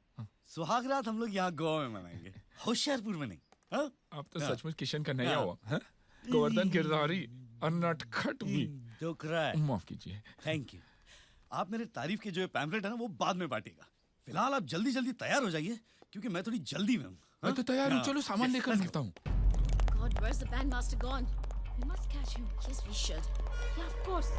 सुहाग रात हम लोग यहाँ गोवा में मनाएंगे, होशियारपुर में नहीं। हाँ? आप तो सचमुच किशन का नया हुआ है। गोवर्धन किरदारी और नटखट भी। दुख रहा है। माफ कीजिए। Thank you. आप मेरे तारीफ के जो पैम्फलेट है ना वो बाद में बांटेगा। फिलहाल आप जल्दी जल्दी तैयार हो जाइए क्योंकि मैं थोड़ी जल्दी में हूँ। मैं तो तैयार हूँ, चलो सामान लेकर मिलता हूँ। God, where's the bandmaster gone? We must catch him. Yes, we should. Yeah, of course.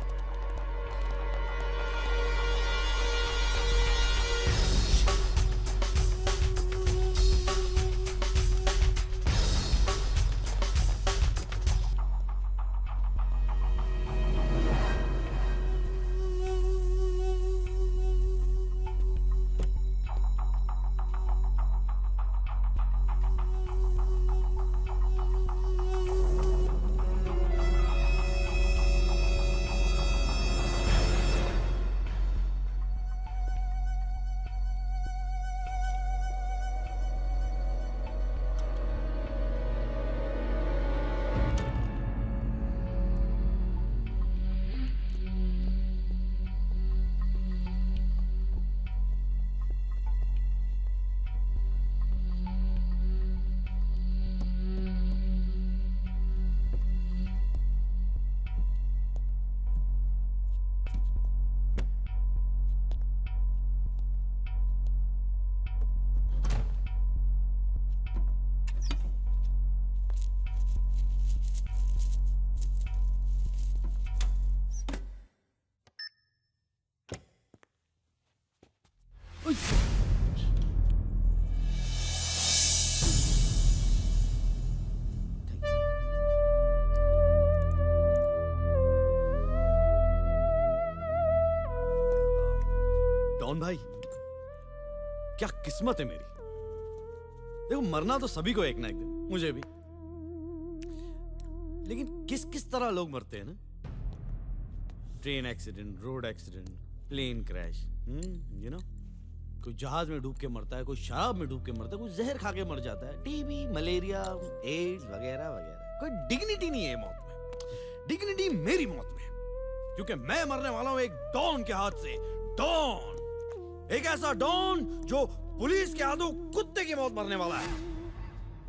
Don भाई, क्या किस्मत है मेरी। देखो मरना तो सभी को एक ना एक दिन, मुझे भी। लेकिन किस किस तरह लोग मरते हैं ना। Train accident, road accident, plane crash, you know. कोई जहाज में डूब के मरता है, कोई शराब में डूब के मरता है, कोई जहर खा के मर जाता है, टीबी, मलेरिया, एड्स वगैरह वगैरह। कोई डिग्निटी नहीं है मौत में। डिग्निटी मेरी मौत में, क्योंकि मैं मरने वाला हूं एक डॉन के हाथ से। डॉन, एक ऐसा डॉन जो पुलिस के हाथों कुत्ते की मौत मरने वाला है।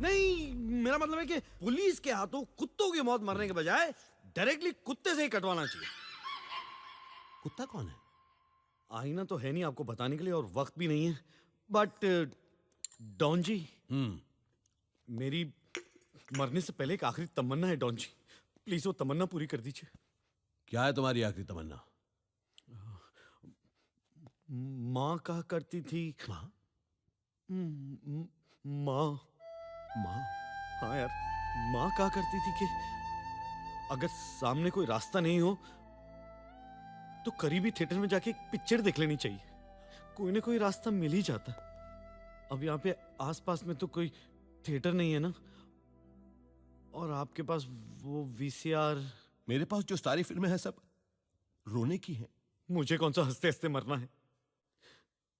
नहीं, मेरा मतलब है कि पुलिस के हाथों कुत्तों की मौत मरने के बजाय डायरेक्टली कुत्ते से ही कटवाना चाहिए। कुत्ता कौन है? आईना तो है नहीं आपको बताने के लिए और वक्त भी नहीं है, बट डॉन जी, मेरी मरने से पहले एक आखिरी तमन्ना है डॉन जी, प्लीज वो तमन्ना पूरी कर दीजिए। क्या है तुम्हारी आखिरी तमन्ना? माँ कहा करती थी। माँ? माँ? माँ? हाँ यार, माँ कहा करती थी कि अगर सामने कोई रास्ता नहीं हो तो करीबी थिएटर में जाके एक पिक्चर देख लेनी चाहिए। कोई ना कोई रास्ता मिल ही जाता। अब यहाँ पे आसपास में तो कोई थिएटर नहीं है ना, और आपके पास वो वीसीआर। मेरे पास जो सारी फिल्में हैं सब रोने की हैं। मुझे कौन सा हंसते हंसते मरना है।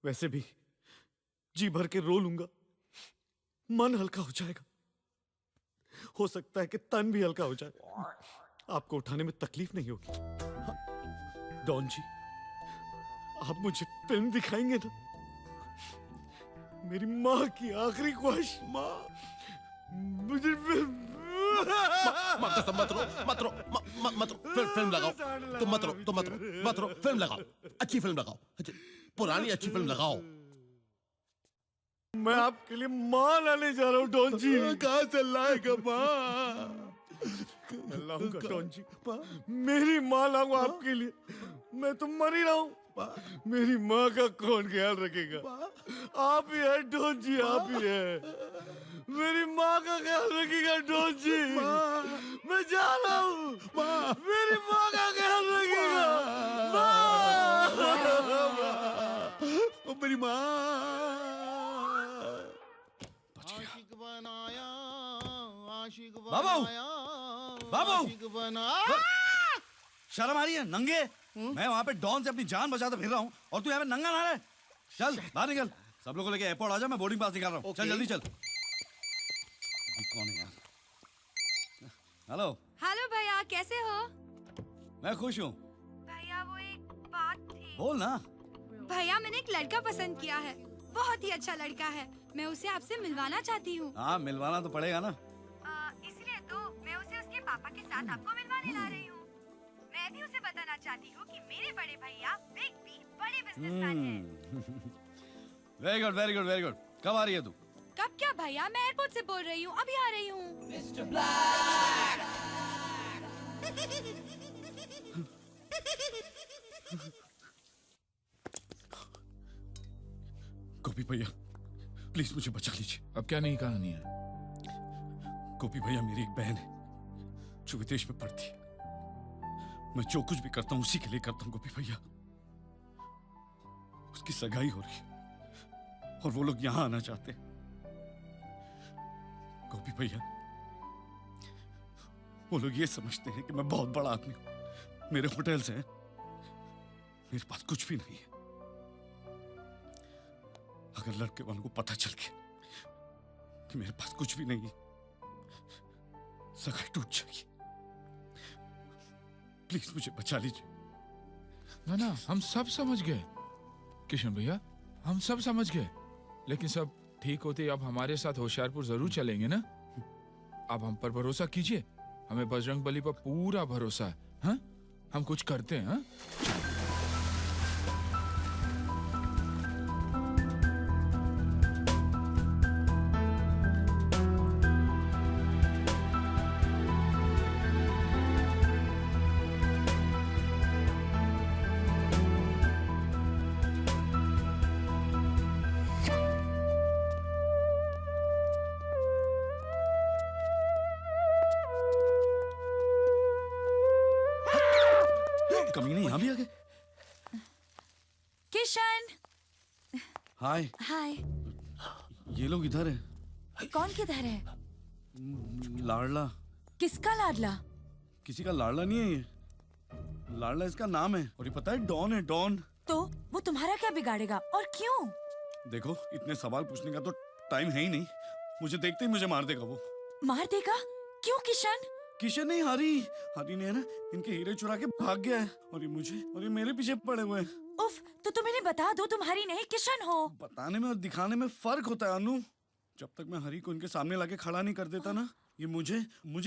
वैसे भी जी भर के रो लूंगा, मन हल्का हो जाएगा। हो सकता है कि तन भी हल्का हो जाए, आपको उठाने में तकलीफ नहीं होगी। डॉन जी, आप मुझे फिल्म दिखाएंगे ना? मेरी माँ की आखिरी ख्वाहिश। माँ, मुझे मत रो, फिल्म लगाओ। तुम मत रो, फिल्म लगाओ, अच्छी फिल्म लगाओ, पुरानी अच्छी फिल्म लगाओ। मैं आपके लिए माँ लाने जा रहा हूँ डॉन जी। कहाँ से लाएगा माँ? लाऊंगा डॉन जी, मेरी माँ लाऊंगा आपके लिए। मैं तो मर ही रहा हूँ, मेरी माँ का कौन ख्याल रखेगा? आप ही है डॉन जी, आप ही है। मेरी माँ का ख्याल रखेगा डॉन जी। मैं जा रहा हूँ, मेरी माँ का ख्याल रखेगा। मेरी माँ। बाबू शर्म आ रही है नंगे? मैं वहाँ पे डॉन से अपनी जान बचाते फिर रहा हूँ और तू यहाँ पे नंगा नहा रहा है। चल बाहर निकल, सब लोगों को लेके एयरपोर्ट आ जा, मैं बोर्डिंग पास निकाल रहा हूँ। चल जल्दी चल। कौन है यार? हेलो। हेलो भैया, कैसे हो? मैं खुश हूँ। भैया वो एक बात थी। बोल ना। भैया मैंने एक लड़का पसंद किया है, बहुत ही अच्छा लड़का है। मैं उसे आपसे मिलवाना चाहती हूँ। हाँ मिलवाना तो पड़ेगा ना। इसलिए तो मैं उसे उसके पापा के साथ आपको मिलवाने ला रही हूँ। मैं भी उसे बताना चाहती हूँ कि मेरे बड़े भैया बिग बी बड़े बिजनेसमैन हैं। Very good very good very good. कब आ रही है तू? कब क्या भैया, मैं एयरपोर्ट से बोल रही हूँ, अभी आ रही हूँ। Mr. Black. गोपी भैया प्लीज मुझे बचा लीजिए। अब क्या नहीं कहानी है? गोपी भैया मेरी एक बहन है जो विदेश में पढ़ती है। मैं जो कुछ भी करता हूँ उसी के लिए करता हूँ गोपी भैया। उसकी सगाई हो रही है और वो लोग यहाँ आना चाहते हैं। गोपी भैया वो लोग ये समझते हैं कि मैं बहुत बड़ा आदमी हूं, मेरे होटल्स हैं, मेरे पास कुछ भी नहीं है। अगर लड़के वालों को पता चल गया कि मेरे पास कुछ भी नहीं है, सगाई टूट जाएगी। प्लीज मुझे बचा लीजिए। ना हम सब समझ गए किशन भैया, हम सब समझ गए। लेकिन सब ठीक होते अब हमारे साथ होशियारपुर जरूर चलेंगे ना? अब हम पर भरोसा कीजिए, हमें बजरंग बली पर पूरा भरोसा है। हाँ? हम कुछ करते हैं। हाँ? कमीने यहाँ भी आ गए। किशन। हाय। हाय। ये लोग इधर है। कौन किधर है? लाडला। किसका लाडला? किसी का लाडला नहीं है ये, लाडला इसका नाम है। और ये पता है डॉन है, डॉन। तो वो तुम्हारा क्या बिगाड़ेगा और क्यों? देखो इतने सवाल पूछने का तो टाइम है ही नहीं। मुझे देखते ही मुझे मार देगा वो। मार देगा? क्यों किशन? किशन नहीं, हरी। हरी ने है ना इनके हीरे चुरा के भाग गया है और ये मेरे पीछे पड़े हुए हैं। उफ, तो तुम इन्हें बता दो तुम हरी नहीं किशन हो। बताने में और दिखाने में फर्क होता है अनु। जब तक मैं हरी को इनके सामने लाके खड़ा नहीं कर देता ना, ये मुझे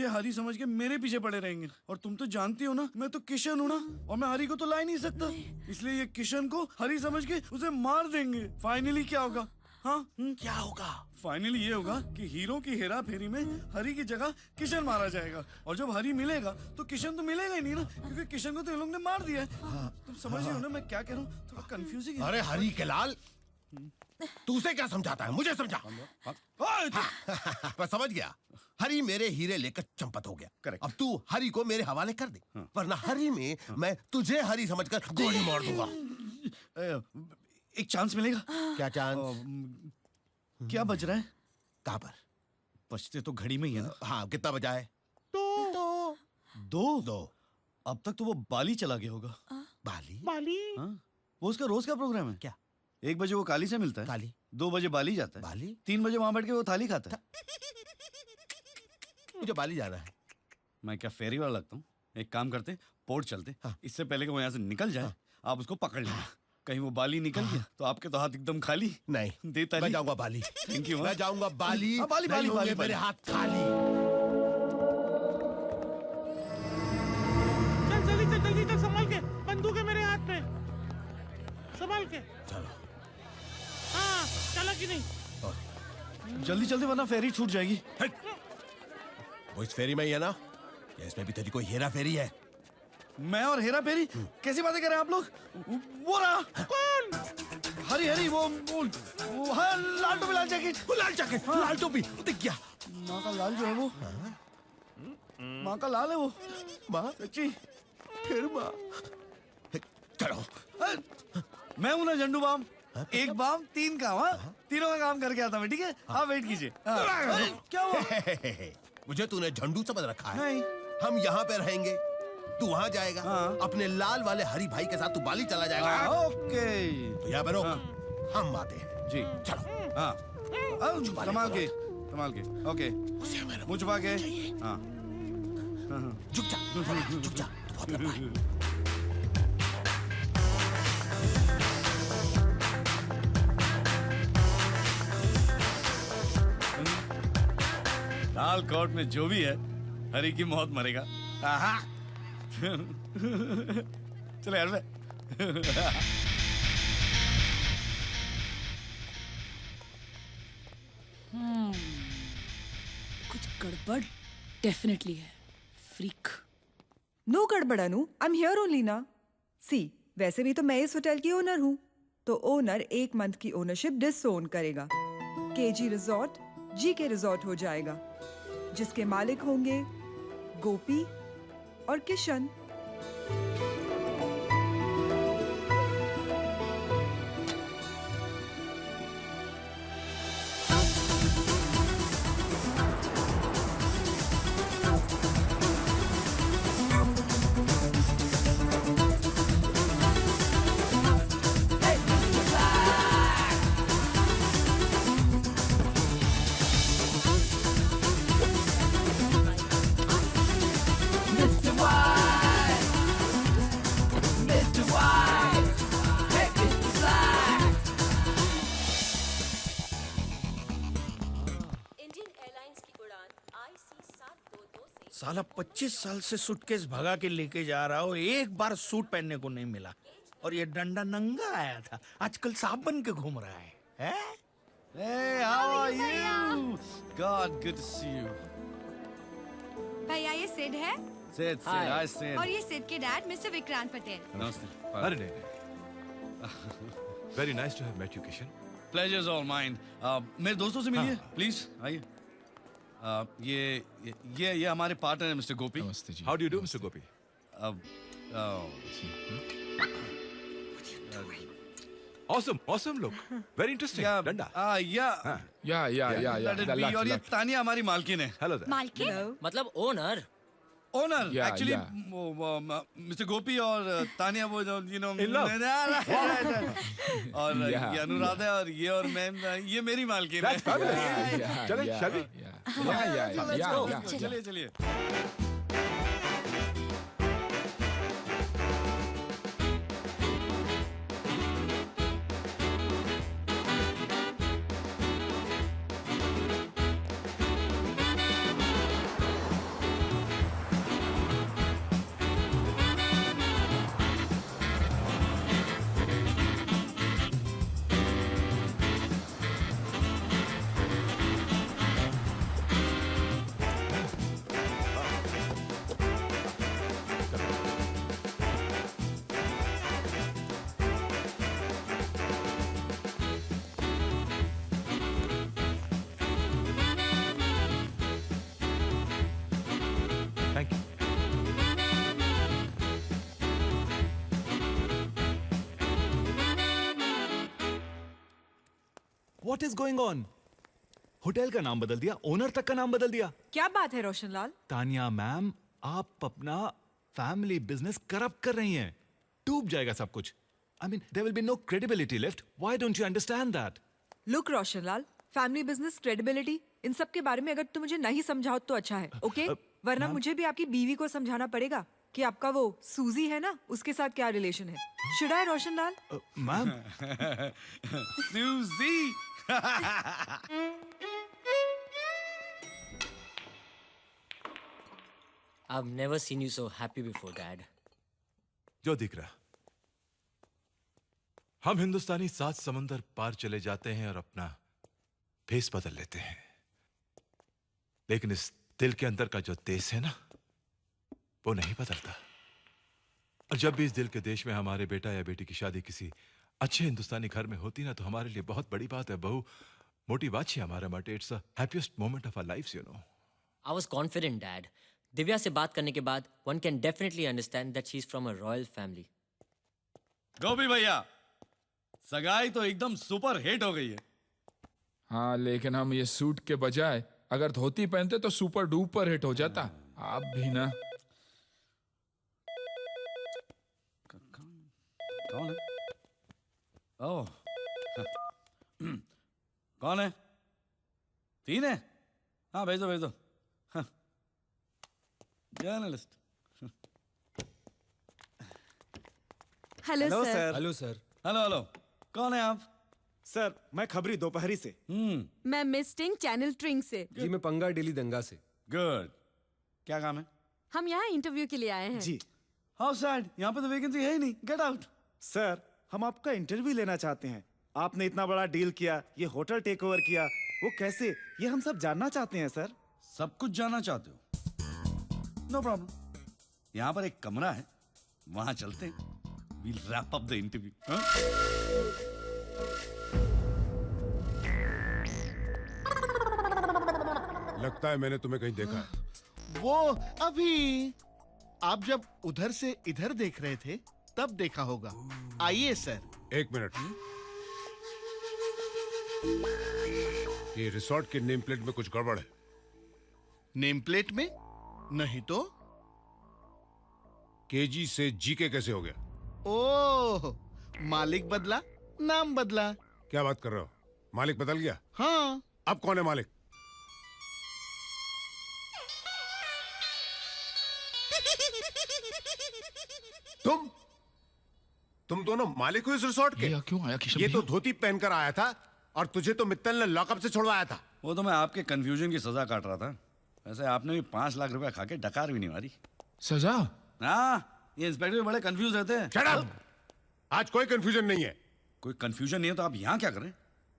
हरी समझ के मेरे पीछे पड़े रहेंगे। और तुम तो जानती हो ना मैं तो किशन हूँ ना, और मैं हरी को तो ला ही नहीं सकता। इसलिए ये किशन को हरी समझ के उसे मार देंगे। फाइनली क्या होगा? हाँ क्या होगा? फाइनली ये होगा कि हीरो की हेरा फेरी में हरी की जगह किशन मारा जाएगा। और जब हरी मिलेगा तो किशन तो मिलेगा ही नहीं ना, क्योंकि किशन को तो इन लोग ने मार दिया है। तुम समझ रहे हो ना मैं क्या कह रहा हूँ? थोड़ा कंफ्यूजिंग है। अरे हरी के लाल, तू उसे क्या समझाता है? मुझे समझा। मैं समझ गया। हरी मेरे हीरे लेकर चंपत हो गया। करेक्ट। अब तू हरी को मेरे हवाले कर दे, वरना हरी में मैं तुझे हरी समझकर गोली मार दूंगा। एक चांस मिलेगा? क्या चांस? क्या बज रहा है? कहाँ पर? बजते तो घड़ी में ही है ना। हाँ, कितना बजा है? दो। अब तक तो वो बाली चला गया होगा। बाली? हाँ? वो उसका रोज का प्रोग्राम है। क्या? 1 बजे वो काली से मिलता है। काली? 2 बजे बाली जाता है। बाली? 3 बजे वहां बैठ के वो थाली खाता है। मुझे बाली जाना है। मैं क्या फेरी वाला लगता हूँ? एक काम करते, पोर्ट चलते। हाँ। इससे पहले कि वो यहाँ से निकल जाए, आप उसको पकड़ लेना। कहीं वो बाली निकल गया तो आपके तो हाथ एकदम खाली। नहीं, देता मैं जाऊंगा बाली। Thank you. मैं जाऊंगा बाली। बाली नहीं होंगे मेरे हाथ खाली। जल्दी चल, संभाल के। बंदूक है मेरे हाथ में, संभाल के। चलो। हाँ, चला कि नहीं? जल्दी वरना फेरी छूट जाएगी। वो इस फेरी में ही है ना? या इसमें भी तेरी कोई हेरा फेरी है? मैं और हेरा फेरी? कैसी बातें कर रहे हैं आप लोग? वो रहा। कौन? हरी वो हाँ, लाल टोपी लाल जैकेट। लाल जैकेट, लाल टोपी, दिख गया। माँ का लाल जो है वो, माँ का लाल है वो। माँ? सच्ची? फिर माँ? चलो। मैं हूं ना झंडू बाम। एक बाम 3 काम। हाँ, तीनों का काम करके आता मैं। ठीक है, आप वेट कीजिए। क्या हुआ? मुझे तूने झंडू समझ रखा है? नहीं। हम यहाँ पे रहेंगे, तू वहाँ जाएगा। अपने लाल वाले हरी भाई के साथ तू बाली चला जाएगा। ओके। तो यहाँ पे रोक, हम आते हैं। जी चलो। हाँ संभाल के संभाल के। ओके मुझ छुपा के। हाँ झुक जा, झुक जा, बहुत लंबा है। लाल कोर्ट में जो भी है, हरी की मौत मरेगा। चलो यार मैं। कुछ गड़बड़ डेफिनेटली है। फ्रीक। नो गड़बड़ अनु, आई एम हियर ओनली ना। सी वैसे भी तो मैं इस होटल की ओनर हूँ, तो ओनर 1 मंथ की ओनरशिप डिसओन करेगा। केजी रिजॉर्ट जीके रिजॉर्ट हो जाएगा, जिसके मालिक होंगे गोपी और किशन। साला 25 साल से सूटकेस भगा के लेके जा रहा हो, एक बार सूट पहनने को नहीं मिला। और ये डंडा नंगा आया था, आजकल सांप बन के घूम रहा है। Hey, how are you? God, good to see you. भैया ये सिड है Sid, hi Sid. और ये सिड के डैड मिस्टर विक्रांत पटेल। नमस्ते। अरे नहीं। Very nice to have met you, Kishan. Pleasure's all mine. मेरे दोस्तों से मिलिए, प्लीज आइए। ये हमारे पार्टनर है मिस्टर गोपी। नमस्ते जी। How do you do, Mr. Gopi? Awesome look. Very interesting. Danda. Yeah. और ये तानिया हमारी मालकिन है। Hello there. मालकिन? मतलब owner. Owner Yeah, actually yeah. Mister Gopi और तानिया वो जो In love. और Yeah, ये अनुराधा है और ये और मैं ये मेरी मालकिन है। That's fabulous. चलें, shall we? Yeah. चलिए। Thank you. What is going on? Hotel का नाम बदल दिया, ओनर तक का नाम बदल दिया। क्या बात है रोशनलाल? तानिया मैम, आप अपना फैमिली बिजनेस करप्ट कर रही हैं। डूब जाएगा सब कुछ। I mean, there will be no credibility left. Why don't you understand that? Look Roshanlal, family business credibility इन सब के बारे में अगर तुम मुझे नहीं समझाओ तो अच्छा है, ओके? वरना मुझे भी आपकी बीवी को समझाना पड़ेगा कि आपका वो सूजी है ना, उसके साथ क्या रिलेशन है। Should I Roshanlal? मैम। सूजी। I've never seen you so happy before, Dad. जो दिख रहा, हम हिंदुस्तानी 7 समुंदर पार चले जाते हैं और अपना फेस बदल लेते हैं, लेकिन इस दिल के अंदर का जो देश है ना, वो नहीं बदलता। और जब भी इस दिल के देश में हमारे बेटा या बेटी की शादी किसी अच्छे हिंदुस्तानी घर में होती ना, तो हमारे लिए बहुत बड़ी बात है। बहु मोटी बात है हमारे माटे। It's the happiest moment of our lives, you know. I was confident, Dad. Divya से बात करने के बाद one can definitely understand that she's from a royal family. गोपी भैया, सगाई तो एकदम सुपर हिट हो गई है। हाँ, लेकिन हम ये सूट के बजाय अगर धोती पहनते तो सुपर डुपर हिट हो जाता। आप भी ना। कौन है? ओह कौन है? 3 है? हाँ भेज दो। Journalist. Hello sir. Hello sir. Hello कौन है आप? सर मैं खबरी दोपहरी से। मैं मिस टिंग चैनल ट्रिंग से। जी मैं पंगा डेली दंगा से। गुड। क्या काम है? हम यहाँ इंटरव्यू के लिए आए हैं। जी हाउ सैड, यहाँ पे तो वैकेंसी है ही नहीं। Get out. सर हम आपका इंटरव्यू लेना चाहते हैं। आपने इतना बड़ा डील किया, ये होटल टेक ओवर किया, वो कैसे, ये हम सब जानना चाहते हैं सर। सब कुछ जानना चाहते हो? No problem. यहाँ पर एक कमरा है, वहां चलते हैं। We'll wrap up the interview. लगता है मैंने तुम्हें कहीं देखा है। वो अभी आप जब उधर से इधर देख रहे थे तब देखा होगा। आइए सर। 1 मिनट। ये रिसोर्ट के नेम प्लेट में कुछ गड़बड़ है। नेम प्लेट में? नहीं तो। केजी से जीके कैसे हो गया? ओह, मालिक बदला, नाम बदला। क्या बात कर रहे हो? मालिक बदल गया? हाँ। अब कौन है मालिक? तुम दोनों मालिक हो इस रिसोर्ट के? क्यों आया किशन ये तो भैया? धोती पहनकर आया था और तुझे तो मित्तल ने लॉकअप से छुड़वाया था। वो तो मैं आपके कंफ्यूजन की सजा काट रहा था। वैसे आपने भी 5 लाख रुपया खा के डकार भी नहीं मारी। सजा? हाँ, ये इंस्पेक्टर बड़े कंफ्यूज रहते हैं। Shut up! आज कोई कंफ्यूजन नहीं है। कोई कंफ्यूजन नहीं है तो आप यहाँ क्या करें?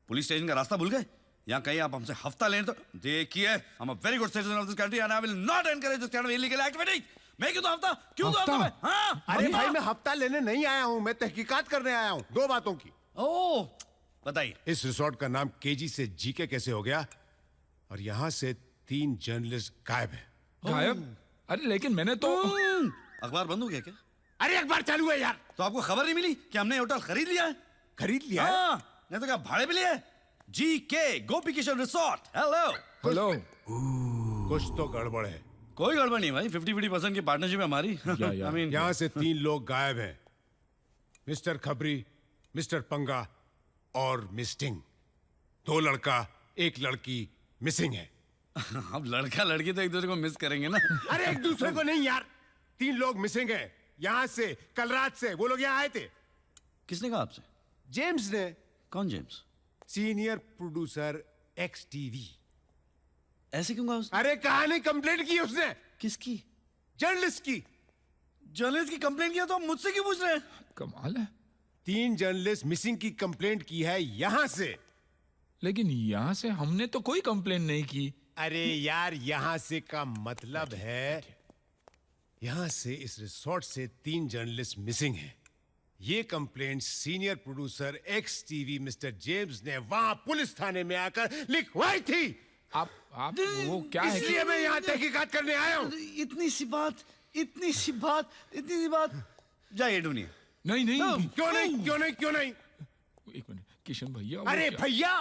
पुलिस स्टेशन का रास्ता भूल गए? यहाँ कहीं आप हमसे हफ्ता लें तो देखिए, I am a very good citizen of this country and I will not encourage this kind of illegal activity. मैं क्यों तो हफ्ता? क्यों तो हफ्ता मैं? हाँ? अरे भाई मैं हफ्ता लेने नहीं आया हूँ, मैं तहकीकात करने आया हूँ 2 बातों की। ओह, बताइए। इस रिसोर्ट का नाम केजी से जीके कैसे हो गया? और यहाँ से 3 जर्नलिस्ट गायब है। गायब? अरे लेकिन मैंने तो अखबार बंद हो गया क्या? अरे अखबार चालू है यार। तो आपको खबर नहीं मिली कि हमने होटल खरीद लिया है? खरीद लिया है? हाँ, नहीं तो क्या भाड़े पे लिया है? जीके गोपी किशन रिसोर्ट। हेलो। कुछ तो गड़बड़ है। कोई गड़बड़ नहीं भाई, 50-50% की पार्टनरशिप है हमारी। I mean, यहाँ से 3 लोग गायब हैं। मिस्टर खबरी, मिस्टर पंगा और मिस्टिंग। 2 लड़का 1 लड़की मिसिंग है। अब लड़का लड़की तो एक दूसरे को मिस करेंगे ना। अरे एक दूसरे को नहीं यार, 3 लोग मिसिंग हैं। यहाँ से कल रात से वो लोग यहाँ आए थे। किसने कहा आपसे? जेम्स ने। कौन James? Senior producer x TV. ऐसे क्यों कहा उसने? अरे कहानी कंप्लेंट की उसने। किसकी? जर्नलिस्ट की। जर्नलिस्ट की कंप्लेंट किया तो आप मुझसे क्यों पूछ रहे हैं? कमाल है। 3 जर्नलिस्ट मिसिंग की कंप्लेंट की है यहाँ से। लेकिन यहाँ से हमने तो कोई कंप्लेन नहीं की। अरे यार यहाँ से का मतलब है यहाँ से इस रिसोर्ट से 3 जर्नलिस्ट मिसिंग हैं। ये complaint senior producer x TV mister James ने वहां पुलिस थाने में आकर लिखवाई थी। आप वो क्या है? इसलिए मैं यहाँ तहकीकात करने आया हूँ। इतनी सी बात। जाइए ढूंढिए। नहीं। क्यों नहीं? एक मिनट किशन भैया। अरे भैया,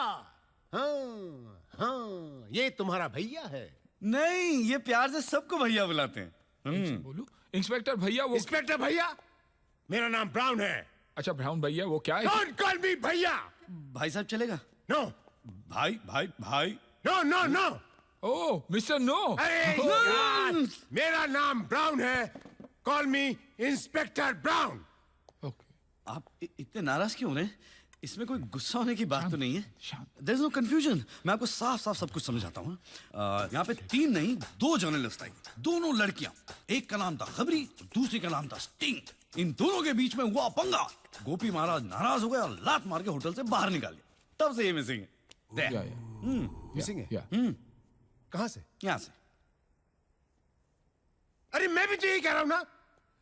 हाँ, ये तुम्हारा भैया है। नहीं, ये प्यार से सबको भैया बुलाते हैं। बोलो इंस्पेक्टर भैया। वो इंस्पेक्टर भैया? मेरा नाम ब्राउन है। अच्छा ब्राउन भैया, वो क्या है? Don't call me भैया। भाई साहब चलेगा? नो। भाई। नो। ओह मिस्टर नो। अरे यार, मेरा नाम ब्राउन है। कॉल मी इंस्पेक्टर ब्राउन। आप इतने नाराज क्यों हो रहे हैं? इसमें कोई गुस्सा होने की बात तो नहीं है। There is no confusion। मैं आपको साफ सब कुछ समझाता हूँ। यहाँ पे 3 नहीं 2 जर्नलिस्ट आई, दोनों लड़कियां। एक का नाम था खबरी, दूसरी का नाम था स्टिंग। इन दोनों के बीच में हुआ पंगा। गोपी महाराज नाराज हो गए और लात मार के होटल से बाहर निकाल दिया। तब से ये मिसिंग है। मिसिंग है? कहां से? यहाँ से। अरे मैं भी तो यही कह रहा हूं ना।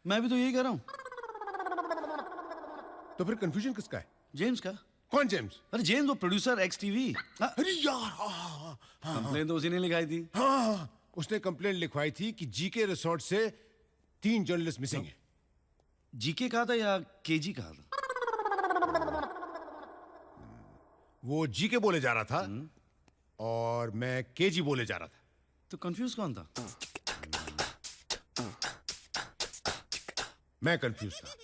मैं भी तो यही कह रहा हूँ। तो फिर कंफ्यूजन किसका है? जेम्स का। कौन जेम्स? अरे जेम्स वो प्रोड्यूसर एक्स टीवी। अरे यार, कंप्लेन तो उसी ने लिखाई थी। हाँ, उसने कंप्लेंट लिखवाई थी कि जीके रिसोर्ट से 3 जर्नलिस्ट मिसिंग हैं। जीके कहा था या केजी कहा था? वो जीके बोले जा रहा था, और मैं केजी बोले जा रहा था। तो कंफ्यूज कौन था? मैं कंफ्यूज था।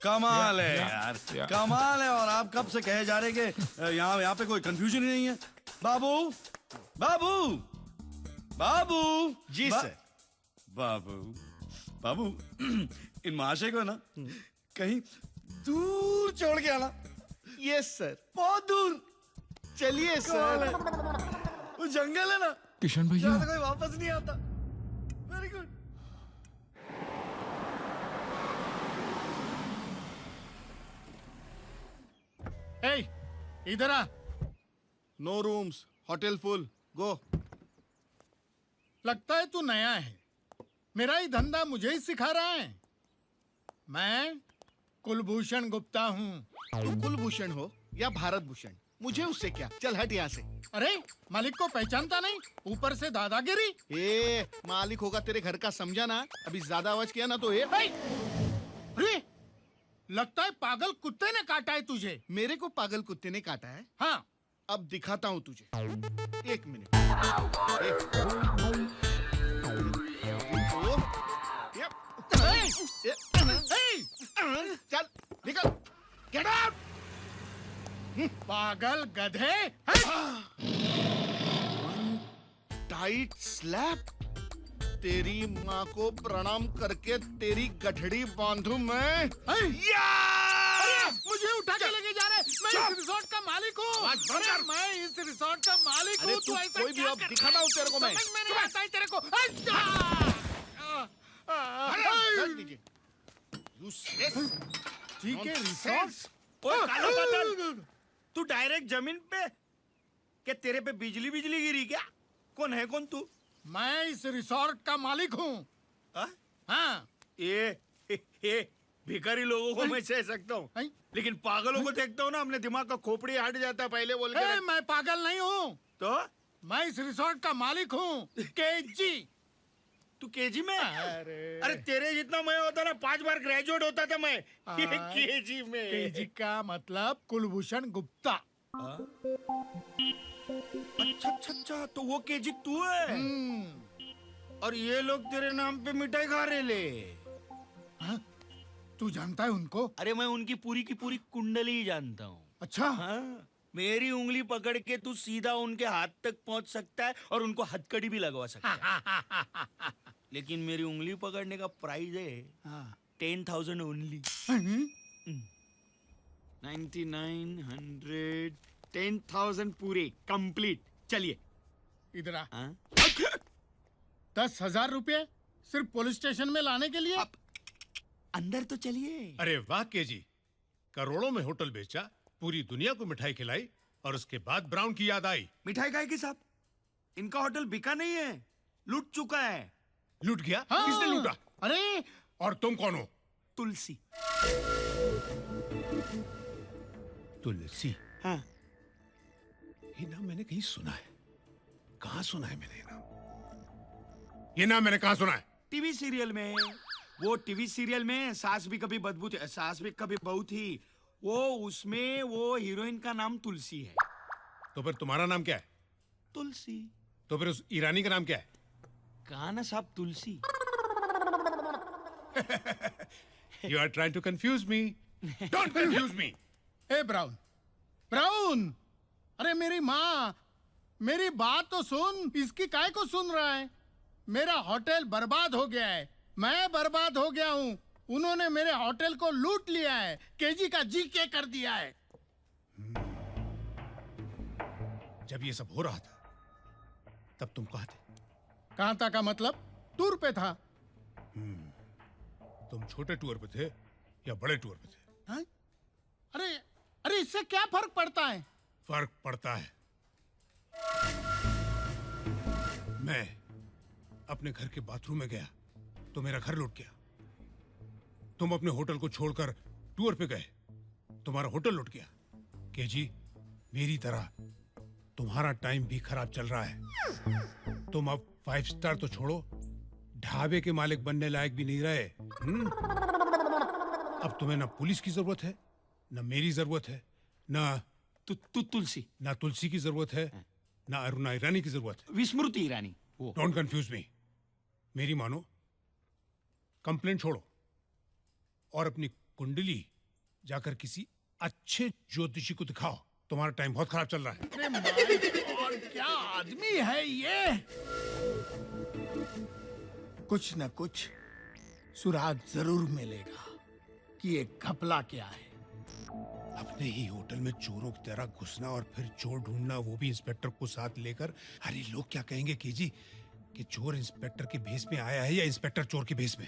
कमाल है यार, कमाल है। और आप कब से कहे जा रहे कि यहाँ पे कोई कंफ्यूजन ही नहीं है। बाबू, बाबू, बाबू। जी सर। बाबू, बाबू, इन महाशय को ना कहीं दूर छोड़ के आना। Yes sir. बहुत दूर। चलिए कमाल है। सर। वो जंगल है ना, किशन भैया, जहाँ से कोई वापस नहीं आता। Very good. Hey, इधर आ। नो रूम्स, होटल फुल, गो। लगता है तू नया है। मेरा ही धंधा मुझे ही सिखा रहा है। मैं कुलभूषण गुप्ता हूँ। तू कुलभूषण हो या भारत भूषण, मुझे उससे क्या। चल हट यहाँ से। अरे मालिक को पहचानता नहीं, ऊपर से दादागिरी। ए, मालिक होगा तेरे घर का, समझा ना। अभी ज्यादा आवाज किया ना तो अरे लगता है पागल कुत्ते ने काटा है तुझे। मेरे को पागल कुत्ते ने काटा है? हाँ। अब दिखाता हूँ तुझे। एक मिनट। चल निकल। Get out. पागल गधे। Tight slap. तेरी माँ को प्रणाम करके तेरी गठड़ी बांधू मैं। मुझे उठा के लेके जा रहे। मैं इस रिसोर्ट का मालिक हूँ। अरे मैं इस रिसोर्ट का मालिक हूँ। तू कोई भी अब दिखाता हूँ तेरे को मैं। समझ में नहीं आता है तेरे को। ठीक है रिसोर्ट। तू डायरेक्ट जमीन पे? क्या तेरे पे बिजली बिजली गिरी क्या? कौन है कौन तू? मैं इस रिसोर्ट का मालिक हूँ। हाँ। ये भिखारी लोगों को मैं सह सकता हूँ, लेकिन पागलों को देखता हूँ ना, अपने दिमाग का खोपड़ी हट जाता है पहले बोल के। मैं पागल नहीं हूँ। तो मैं इस रिसोर्ट का मालिक हूँ। केजी। तू केजी में? अरे तेरे जितना मैं होता ना 5 बार ग्रेजुएट होता था मैं। केजी में? केजी का मतलब कुलभूषण गुप्ता। अच्छा अच्छा अच्छा, तो वो केजी तू है? और ये लोग तेरे नाम पे मिठाई खा रहे ले। तू जानता है उनको? अरे मैं उनकी पूरी की पूरी कुंडली ही जानता हूँ। अच्छा। हाँ, मेरी उंगली पकड़ के तू सीधा उनके हाथ तक पहुंच सकता है और उनको हथकड़ी भी लगवा सकता है। लेकिन मेरी उंगली पकड़ने का प्राइस है 10,000 ओनली। 99, 100, 10,000 पूरे कंप्लीट। चलिए इधर आ। 10,000 रुपये सिर्फ पुलिस स्टेशन में लाने के लिए? अंदर तो चलिए। अरे वाह केजी, करोड़ों में होटल बेचा, पूरी दुनिया को मिठाई खिलाई और उसके बाद ब्राउन की याद आई। मिठाई खाए की साहब? इनका होटल बिका नहीं है, लूट चुका है। लूट गया? हाँ। किसने लूटा? अरे और तुम कौन हो? तुलसी। तुलसी? हाँ। ये नाम मैंने कहीं सुना है। कहाँ सुना है मैंने ये नाम? ये नाम मैंने कहाँ सुना है? टीवी सीरियल में। वो टीवी सीरियल में सास भी कभी बदबू थी, सास भी कभी बहू थी, वो उसमें वो हीरोइन का नाम तुलसी है। तो फिर तुम्हारा नाम क्या है? तुलसी। तो फिर उस ईरानी का नाम क्या है? कहा ना साहब, तुलसी। You are trying to confuse me. Don't confuse me. A brown, brown, अरे मेरी माँ, मेरी बात तो सुन। इसकी काय को सुन रहा है? मेरा होटल बर्बाद हो गया है, मैं बर्बाद हो गया हूँ। उन्होंने मेरे होटल को लूट लिया है, केजी का जीके कर दिया है। जब ये सब हो रहा था तब तुम कहाँ थे? कहाँ था का मतलब? टूर पे था। तुम छोटे टूर पे थे या बड़े टूर पे थे? हाँ? अरे अरे इससे क्या फर्क पड़ता है? फर्क पड़ता है। मैं अपने घर के बाथरूम में गया तो मेरा घर लूट गया। तुम अपने होटल को छोड़कर टूर पे गए, तुम्हारा होटल लूट गया। केजी, मेरी तरह तुम्हारा टाइम भी खराब चल रहा है। तुम अब 5 स्टार तो छोड़ो, ढाबे के मालिक बनने लायक भी नहीं रहे। अब तुम्हें ना पुलिस की जरूरत है, ना मेरी जरूरत है, ना तुलसी की जरूरत है, ना अरुणा ईरानी की जरूरत है। विस्मृति ईरानी वो। Don't confuse me. मेरी मानो, कंप्लेंट छोड़ो और अपनी कुंडली जाकर किसी अच्छे ज्योतिषी को दिखाओ। तुम्हारा टाइम बहुत खराब चल रहा है। अरे माय गॉड, क्या आदमी है ये। कुछ न कुछ सुराग जरूर मिलेगा कि ये घपला क्या है। अपने ही होटल में चोरों की तरह घुसना और फिर चोर ढूंढना, वो भी इंस्पेक्टर को साथ लेकर। अरे लोग क्या कहेंगे केजी कि चोर इंस्पेक्टर के भेस में आया है या इंस्पेक्टर चोर के भेस में।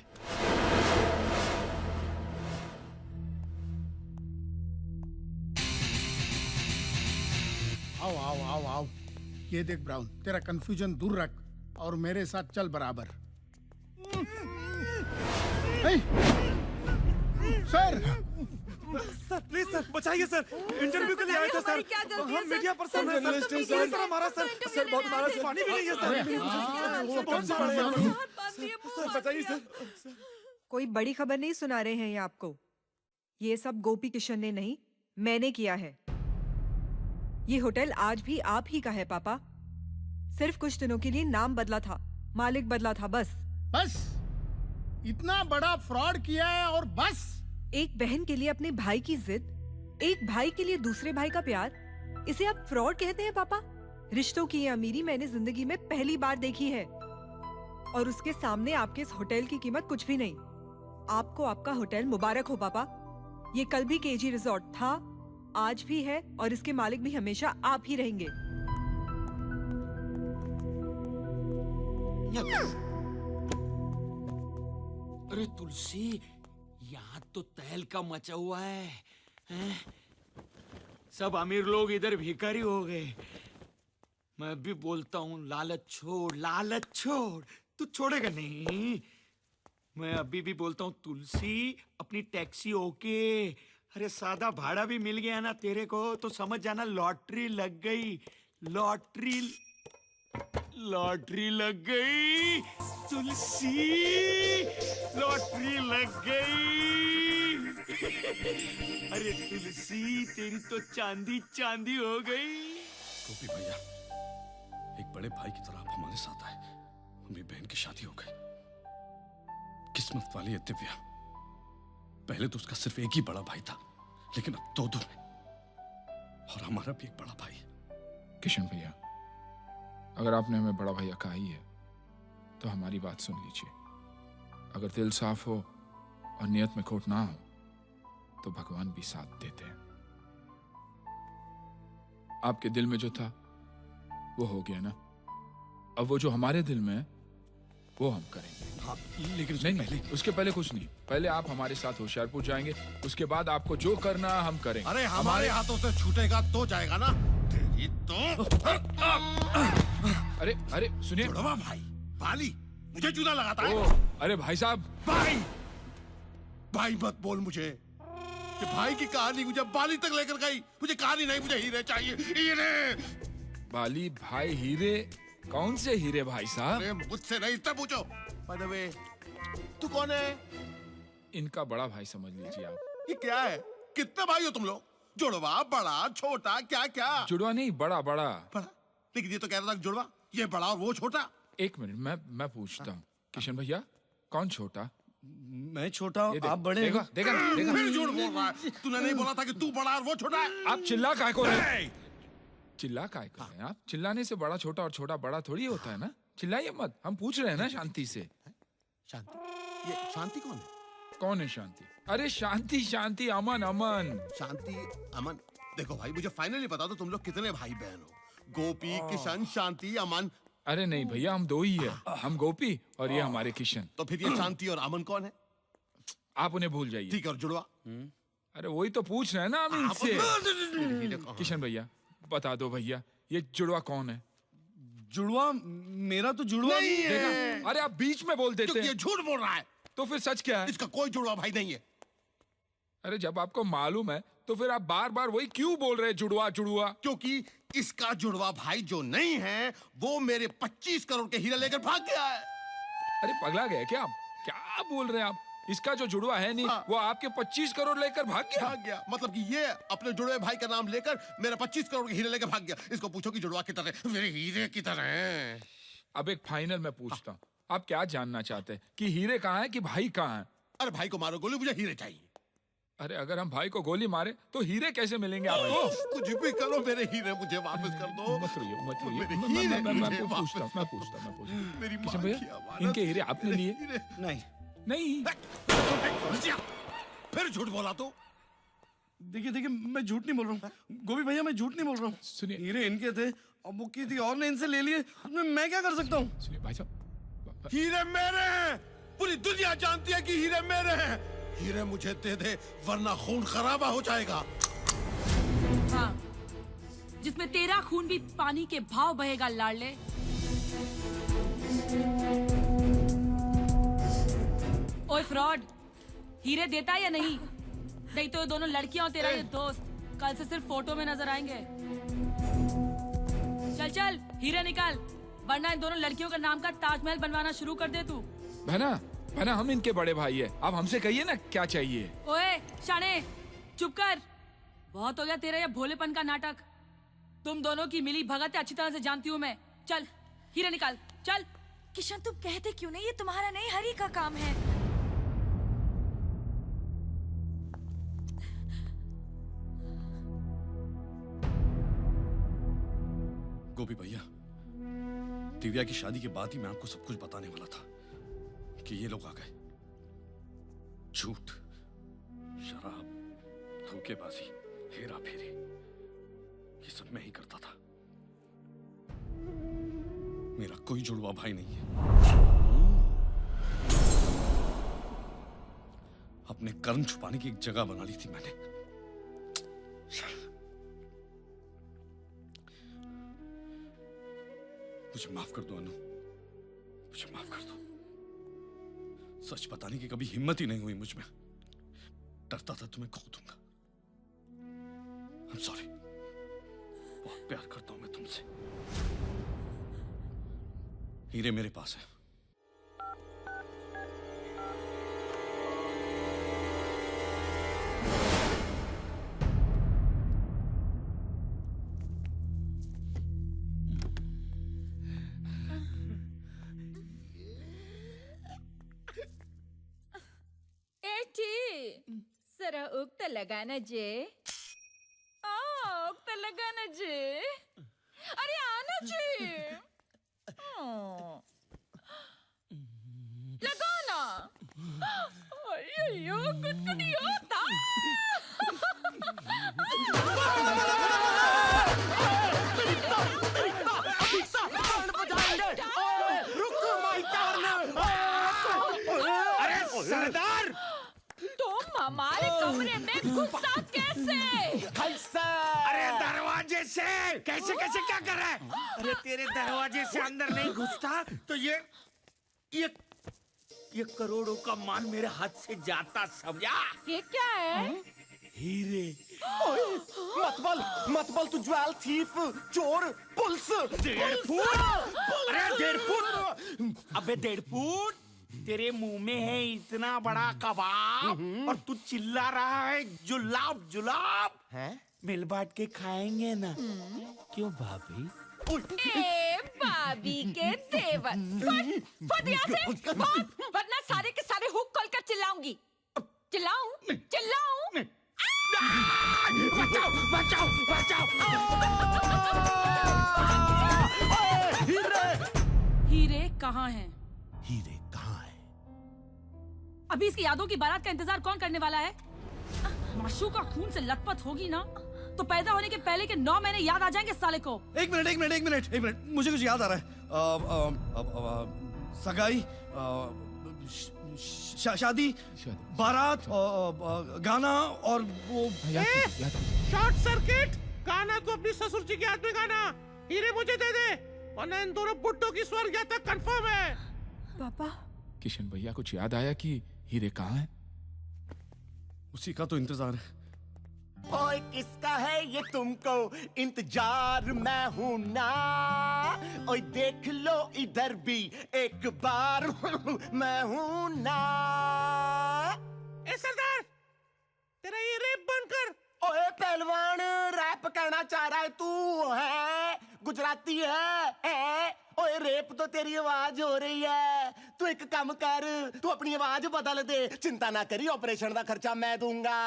आओ आओ आओ आओ, ये देख ब्राउन, तेरा कंफ्यूजन दूर रख और मेरे साथ चल बराबर। सर सर प्लीज सर, बचाइए सर, इंटरव्यू के लिए आए थे सर। हम मीडिया पर्सन हैं सर, सर हमारा सर बहुत नाराज है। पानी भी नहीं है सर, बहुत सर बचाइए सर। कोई बड़ी खबर नहीं सुना रहे हैं ये आपको। ये सब गोपी किशन ने नहीं, मैंने किया है। ये होटल आज भी आप ही का है पापा। सिर्फ कुछ दिनों के लिए नाम बदला था, मालिक बदला था, बस। बस इतना बड़ा फ्रॉड किया है और बस। एक बहन के लिए अपने भाई की जिद, एक भाई के लिए दूसरे भाई का प्यार, इसे आप फ्रॉड कहते हैं पापा? रिश्तों की ये अमीरी मैंने जिंदगी में पहली बार देखी है। और उसके सामने आपके इस होटल की कीमत कुछ भी नहीं। आपको आपका होटल मुबारक हो पापा। ये कल भी केजी रिजॉर्ट था, आज भी है, और इसके मालिक भी हमेशा आप ही रहेंगे। अरे तुलसी, यहाँ तो तहलका मचा हुआ है, हैं? सब अमीर लोग इधर भिखारी हो गए। मैं भी बोलता हूँ लालच छोड़, लालच छोड़। तू छोड़ेगा नहीं। मैं अभी भी बोलता हूँ तुलसी, अपनी टैक्सी ओके। अरे सादा भाड़ा भी मिल गया ना तेरे को तो समझ जाना लॉटरी लग गई। लॉटरी लॉटरी लग गई तुलसी, लॉटरी लग गई। अरे तुलसी, तेरी तो चांदी चांदी हो गई। गोपी भैया, एक बड़े भाई की तरह आप हमारे साथ आए। मेरी बहन की शादी हो गई। किस्मत वाली है दिव्या। पहले तो उसका सिर्फ एक ही बड़ा भाई था, लेकिन अब दो दो है। और हमारा भी एक बड़ा भाई है। किशन भैया, अगर आपने हमें बड़ा भैया कहा ही है तो हमारी बात सुन लीजिए। अगर दिल साफ हो और नियत में खोट ना हो तो भगवान भी साथ देते हैं। आपके दिल में जो था वो हो गया ना। अब वो जो हमारे दिल में है वो हम करेंगे। हाँ, लेकिन नहीं, उसके पहले कुछ नहीं। पहले आप हमारे साथ होशियारपुर जाएंगे, उसके बाद आपको जो करना हम करेंगे। अरे हमारे हाथों से छूटेगा तो जाएगा ना। तेरी तो अरे अरे सुनिए भाई, बाली मुझे जूता लगाता है। अरे भाई साहब, भाई भाई मत बोल मुझे। ये भाई की कहानी मुझे बाली तक लेकर गई। मुझे कहानी नहीं, मुझे हीरे चाहिए, हीरे। बाली भाई हीरे? कौन से हीरे भाई साहब? अरे मुझसे नहीं, इससे पूछो। बाय द वे, तू कौन है? इनका बड़ा भाई समझ लीजिए आप। ये क्या है? कितने भाई हो तुम लोग? जुड़वा, बड़ा, छोटा, क्या क्या? जुड़वा नहीं, बड़ा बड़ा। लेकिन ये तो कह रहा था जुड़वा, ये बड़ा और वो छोटा। एक मिनट, मैं पूछता हूँ किशन भैया, कौन छोटा? मैं छोटा, आप बड़े। देखा देखा देखा, फिर झूठ बोल रहा है। तूने नहीं बोला था कि तू बड़ा और वो छोटा है? आप चिल्ला काहे को रहे? चिल्ला काहे को रहे? आप चिल्लाने से बड़ा छोटा और छोटा बड़ा थोड़ी होता है ना। चिल्लाइए मत, हम पूछ रहे हैं ना शांति से। शांति? ये शांति कौन है? कौन है शांति? अरे शांति शांति, अमन अमन। शांति अमन? देखो भाई, मुझे फाइनली बता दो तुम लोग कितने भाई बहन हो? गोपी, किशन, शांति, अमन? अरे नहीं भैया, हम दो ही है। हम गोपी और ये हमारे किशन। तो फिर ये शांति और अमन कौन है? आप उन्हें भूल जाइए। ठीक है, और जुड़वा? अरे वही तो पूछ रहे हैं ना हम इनसे। किशन भैया बता दो भैया, ये जुड़वा कौन है? जुड़वा? मेरा तो जुड़वा नहीं है। देखा? अरे आप बीच में बोल देते हैं। ये झूठ बोल रहा है। तो फिर सच क्या है? इसका कोई जुड़वा भाई नहीं है। अरे जब आपको मालूम है तो फिर आप बार बार वही क्यों बोल रहे हैं, जुड़वा जुड़वा? क्योंकि इसका जुड़वा भाई जो नहीं है वो मेरे 25 करोड़ के हीरे लेकर भाग गया है। अरे पगला गए क्या आप? क्या बोल रहे हैं आप? इसका जो जुड़वा है नहीं, वो आपके 25 करोड़ लेकर भाग गया। मतलब कि ये अपने जुड़वे भाई का नाम लेकर मेरा 25 करोड़ के हीरे लेकर भाग गया। इसको पूछो कि जुड़वा की तरह मेरे हीरे की तरह है। अब एक फाइनल मैं पूछता हूँ, आप क्या जानना चाहते हैं कि हीरे कहाँ है कि भाई कहाँ है? अरे भाई को मारो गोली, मुझे हीरे चाहिए। अरे अगर हम भाई को गोली मारे तो हीरे कैसे मिलेंगे आपको? कुछ भी करो, मेरे हीरे मुझे वापस कर दो। मत रोइए, मत रोइए। मेरे मैं पूछता हूँ। किशन भैया, इनके हीरे आपने लिए? नहीं नहीं। फिर झूठ बोला तो? देखिए मैं झूठ नहीं बोल रहा हूँ गोभी भैया, मैं झूठ नहीं बोल रहा हूँ। सुनिए, हीरे इनके थे, अब वो किसी और ने इनसे ले लिए, मैं क्या कर सकता हूँ? सुनिए भाई साहब, हीरे मेरे हैं, पूरी दुनिया जानती है कि हीरे मेरे हैं। हीरे मुझे दे दे वरना खून खराबा हो जाएगा। हाँ, जिसमें तेरा खून भी पानी के भाव बहेगा लाडले। ओए फ्रॉड, हीरे देता है या नहीं? नहीं तो ये दोनों लड़कियां और तेरा ये दोस्त कल से सिर्फ फोटो में नजर आएंगे। चल चल हीरे निकाल, वरना इन दोनों लड़कियों का नाम का ताजमहल बनवाना शुरू कर दे तू। बहना हम इनके बड़े भाई है, आप हमसे कहिए ना क्या चाहिए। ओए शाने, चुप कर। बहुत हो गया तेरा ये भोलेपन का नाटक। तुम दोनों की मिली भगत अच्छी तरह से जानती हूँ मैं। चल हीरे निकाल, चल। किशन तुम कहते क्यों नहीं, ये तुम्हारा नहीं हरी का काम है। गोपी भैया, दिव्या की शादी के बाद ही मैं आपको सब कुछ बताने वाला था कि ये लोग आ गए। झूठ, शराब, धोखेबाजी, हेरा फेरी, ये सब मैं ही करता था। मेरा कोई जुड़वा भाई नहीं है। अपने कर्म छुपाने की एक जगह बना ली थी मैंने। मुझे माफ कर दो अनु, मुझे माफ कर दो। सच बताने की कभी हिम्मत ही नहीं हुई मुझ में। डरता था तुम्हें खो दूंगा। I'm sorry। बहुत प्यार करता हूं मैं तुमसे। हीरे मेरे पास है। जरा उक्त लगाना जे। उक्त लगाना जे। अरे आना जे। लगाना। अयो गुदगुदी होता। अरे सरदार, तुम हमारे कमरे में घुसा कैसे? अरे दरवाजे से कैसे कैसे क्या कर रहा है? अरे तेरे दरवाजे से अंदर नहीं घुसता तो ये करोड़ों का माल मेरे हाथ से जाता, समझा? ये क्या है? हीरे। मतबल तू ज्वेल थीफ, चोर, पुलिस। 1.5 फुट। अरे 1.5 फुट। अबे 1.5 फुट तेरे मुंह में है इतना बड़ा कबाब और तू चिल्ला रहा है जुलाब जुलाब। हैं? मिल बांट के खाएंगे ना? क्यों भाभी? ए भाभी के देवर, फट यहाँ से, भाग, वरना सारे के सारे हुक खोल कर चिल्लाऊंगी। चिल्लाऊं? बचाओ बचाओ बचाओ। हीरे कहाँ हैं? हीरे कहाँ है? अभी इसकी यादों की बारात का इंतजार कौन करने वाला है? माशूका खून से लथपथ होगी ना तो पैदा होने के पहले के 9 महीने याद आ जाएंगे साले को। एक मिनट, मुझे कुछ याद आ रहा है। सगाई, शादी, बारात, गाना और वो शॉर्ट सर्किट। गाना तो अपनी ससुर जी के हाथ में गाना। हीरे मुझे दे दे वरना इन दोनों बुड्ढों की स्वर्ग यात्रा कंफर्म है। पापा, किशन भैया कुछ याद आया कि हीरे कहाँ है? उसी का तो इंतजार है। ओए किसका है ये तुमको इंतजार मैं हूं ना। ओए देख लो इधर भी एक बार मैं हूं ना। ए सरदार, तेरा ये रैप बंद कर। ओए पहलवान, रैप कहना चाह रहा है तू है? गुजराती है? ओए रेप तो तेरी आवाज हो रही है। तू एक काम कर, तू अपनी आवाज बदल दे। चिंता ना करी, ऑपरेशन का खर्चा मैं दूंगा।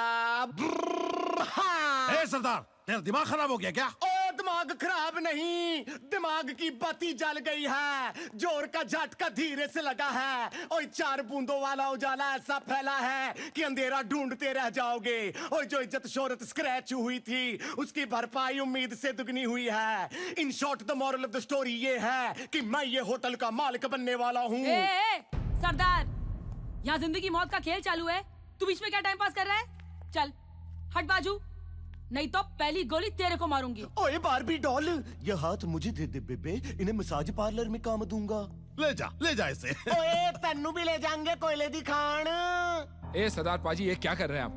ए सरदार, तेरा दिमाग खराब हो गया क्या? ओ दिमाग खराब नहीं, दिमाग की बत्ती जल गई है। जोर का झटका धीरे से लगा है। ओए 4 बूंदों वाला उजाला ऐसा फैला है कि अंधेरा ढूंढते रह जाओगे। ओए जो इज्जत शोहरत स्क्रैच हुई थी, उसकी भरपाई उम्मीद से दुगनी हुई है। In short the moral of the story ये है कि मैं ये होटल का मालिक बनने वाला हूँ। सरदार, यहाँ जिंदगी मौत का खेल चालू है, तू बीच में क्या टाइम पास कर रहा है? चल हट बाजू, नहीं तो पहली गोली तेरे को मारूंगी। ओए बारबी डॉल, ये हाथ मुझे दे दे बेबे, इन्हें मसाज पार्लर में काम दूंगा। ले जा इसे। ओए तन्नू भी ले जाएंगे कोयले दी खान। ए सरदार पाजी, ये क्या कर रहे हैं आप?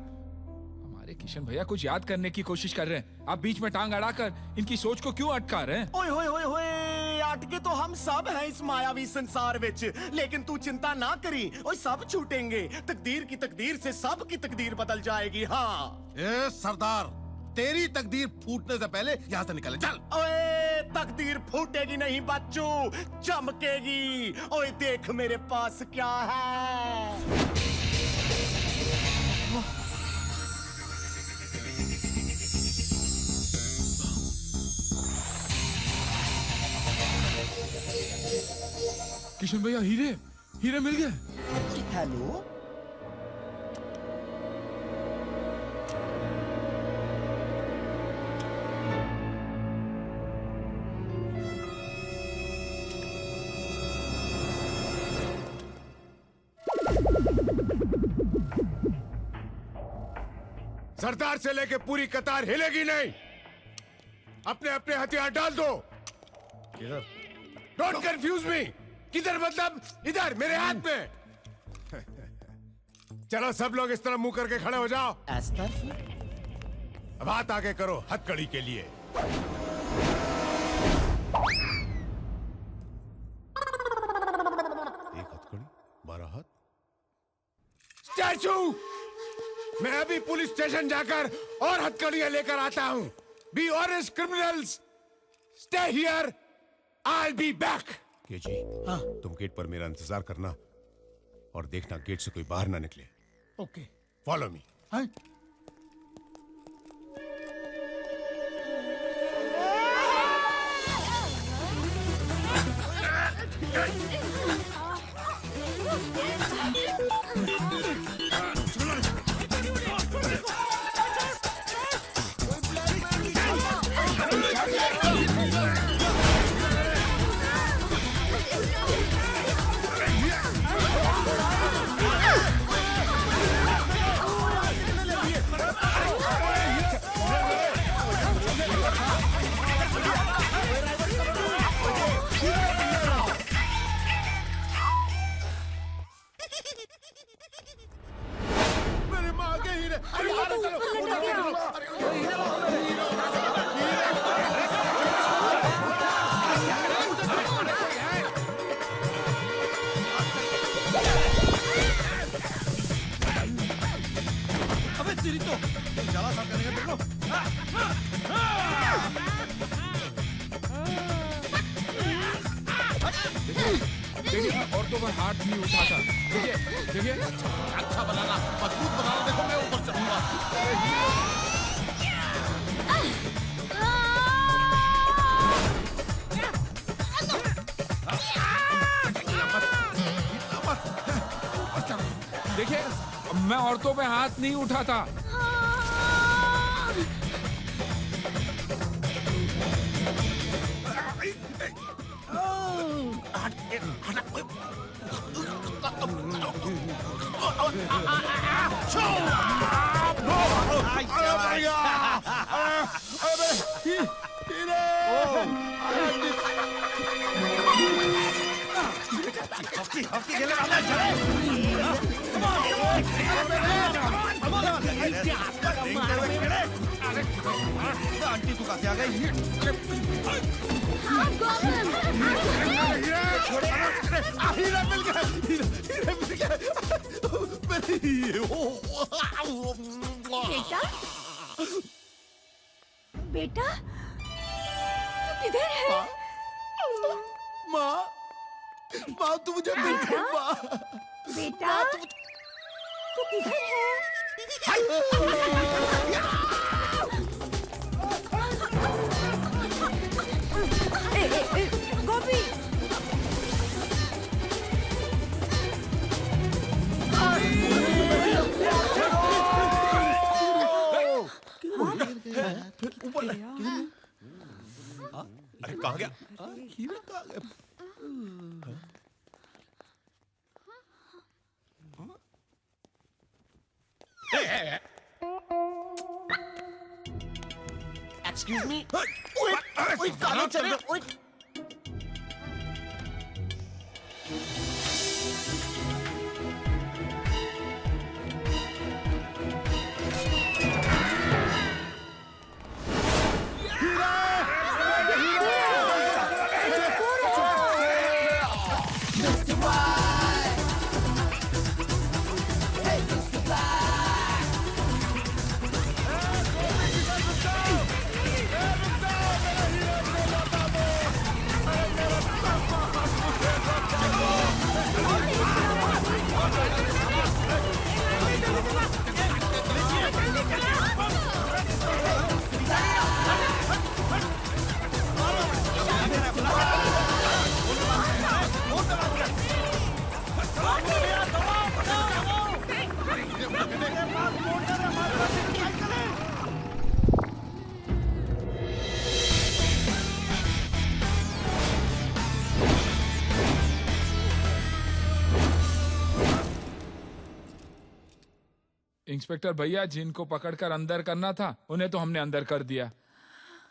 हमारे किशन भैया कुछ याद करने की कोशिश कर रहे हैं, आप बीच में टांग अड़ाकर इनकी सोच को क्यों अटका रहे हैं? ओए होए होए होए, अटके तो हम सब हैं इस मायावी संसार विच, लेकिन तू चिंता ना करी, ओए सब छूटेंगे। तकदीर की तकदीर से सब की तकदीर बदल जाएगी। हाँ ए सरदार, तेरी तकदीर फूटने से पहले यहाँ से निकले, चल। ओए तकदीर फूटेगी नहीं बच्चू, चमकेगी। ओए देख मेरे पास क्या है। किशन भैया, हीरे मिल गए। हेलो, सरदार से लेके पूरी कतार हिलेगी नहीं। अपने अपने हथियार डाल दो। किधर? Don't confuse me. किधर मतलब? इधर मेरे हाथ में। चलो सब लोग इस तरह मुंह करके खड़े हो जाओ। अब हाथ आगे करो हथकड़ी के लिए। एक हथकड़ी, 12 हाथ। स्टैचू, मैं अभी पुलिस स्टेशन जाकर और हथकड़ियां लेकर आता हूं। Be honest criminals, stay here, I be back. के जी, तुम गेट पर मेरा इंतजार करना और देखना गेट से कोई बाहर ना निकले। Okay, follow me. देखिए, औरतों पर हाथ नहीं उठाता। देखिए, अच्छा बनाना, मजबूत बनाना। देखो मैं ऊपर चढ़ूंगा। देखिए, मैं औरतों पे हाथ नहीं उठाता। हॉकी आंटी तू कहाँ से आ गई? हीरा मिल गया, हीरा मिल गया। बेटा बेटा तू किधर है? माँ, माँ तू मुझे मिल गई माँ। बेटा तू किधर है? गोपी ऊपर अरे कहाँ गया? हीरा कहाँ गया? Excuse me. ओए काले चने, ओए इंस्पेक्टर भैया, जिनको पकड़कर अंदर करना था उन्हें तो हमने अंदर कर दिया।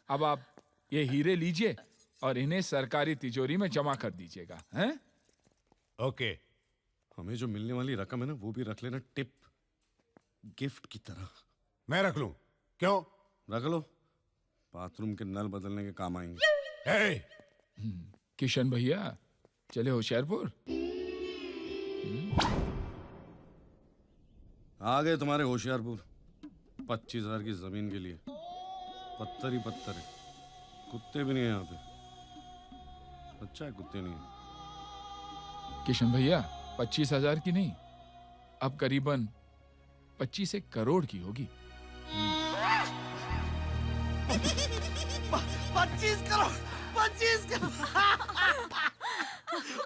अब आप ये हीरे लीजिए और इन्हें सरकारी तिजोरी में जमा कर दीजिएगा, हैं? ओके। हमें जो मिलने वाली रकम है ना वो भी रख लेना टिप, गिफ्ट की तरह। मैं रख लूं? क्यों? रख लो, बाथरूम के नल बदलने के काम आएंगे। किशन भैया चले होशियारपुर। आ गए तुम्हारे होशियारपुर 25,000 की जमीन के लिए। पत्थर ही पत्थर है, कुत्ते भी नहीं है यहाँ पे। अच्छा है कुत्ते नहीं है। किशन भैया 25,000 की नहीं, अब करीबन 25 करोड़ की होगी। 25 करोड़, 25 करोड़।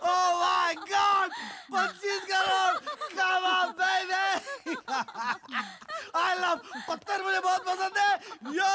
ओह my God, 25 crore. Come on baby. I love पत्थर, मुझे बहुत पसंद है। यो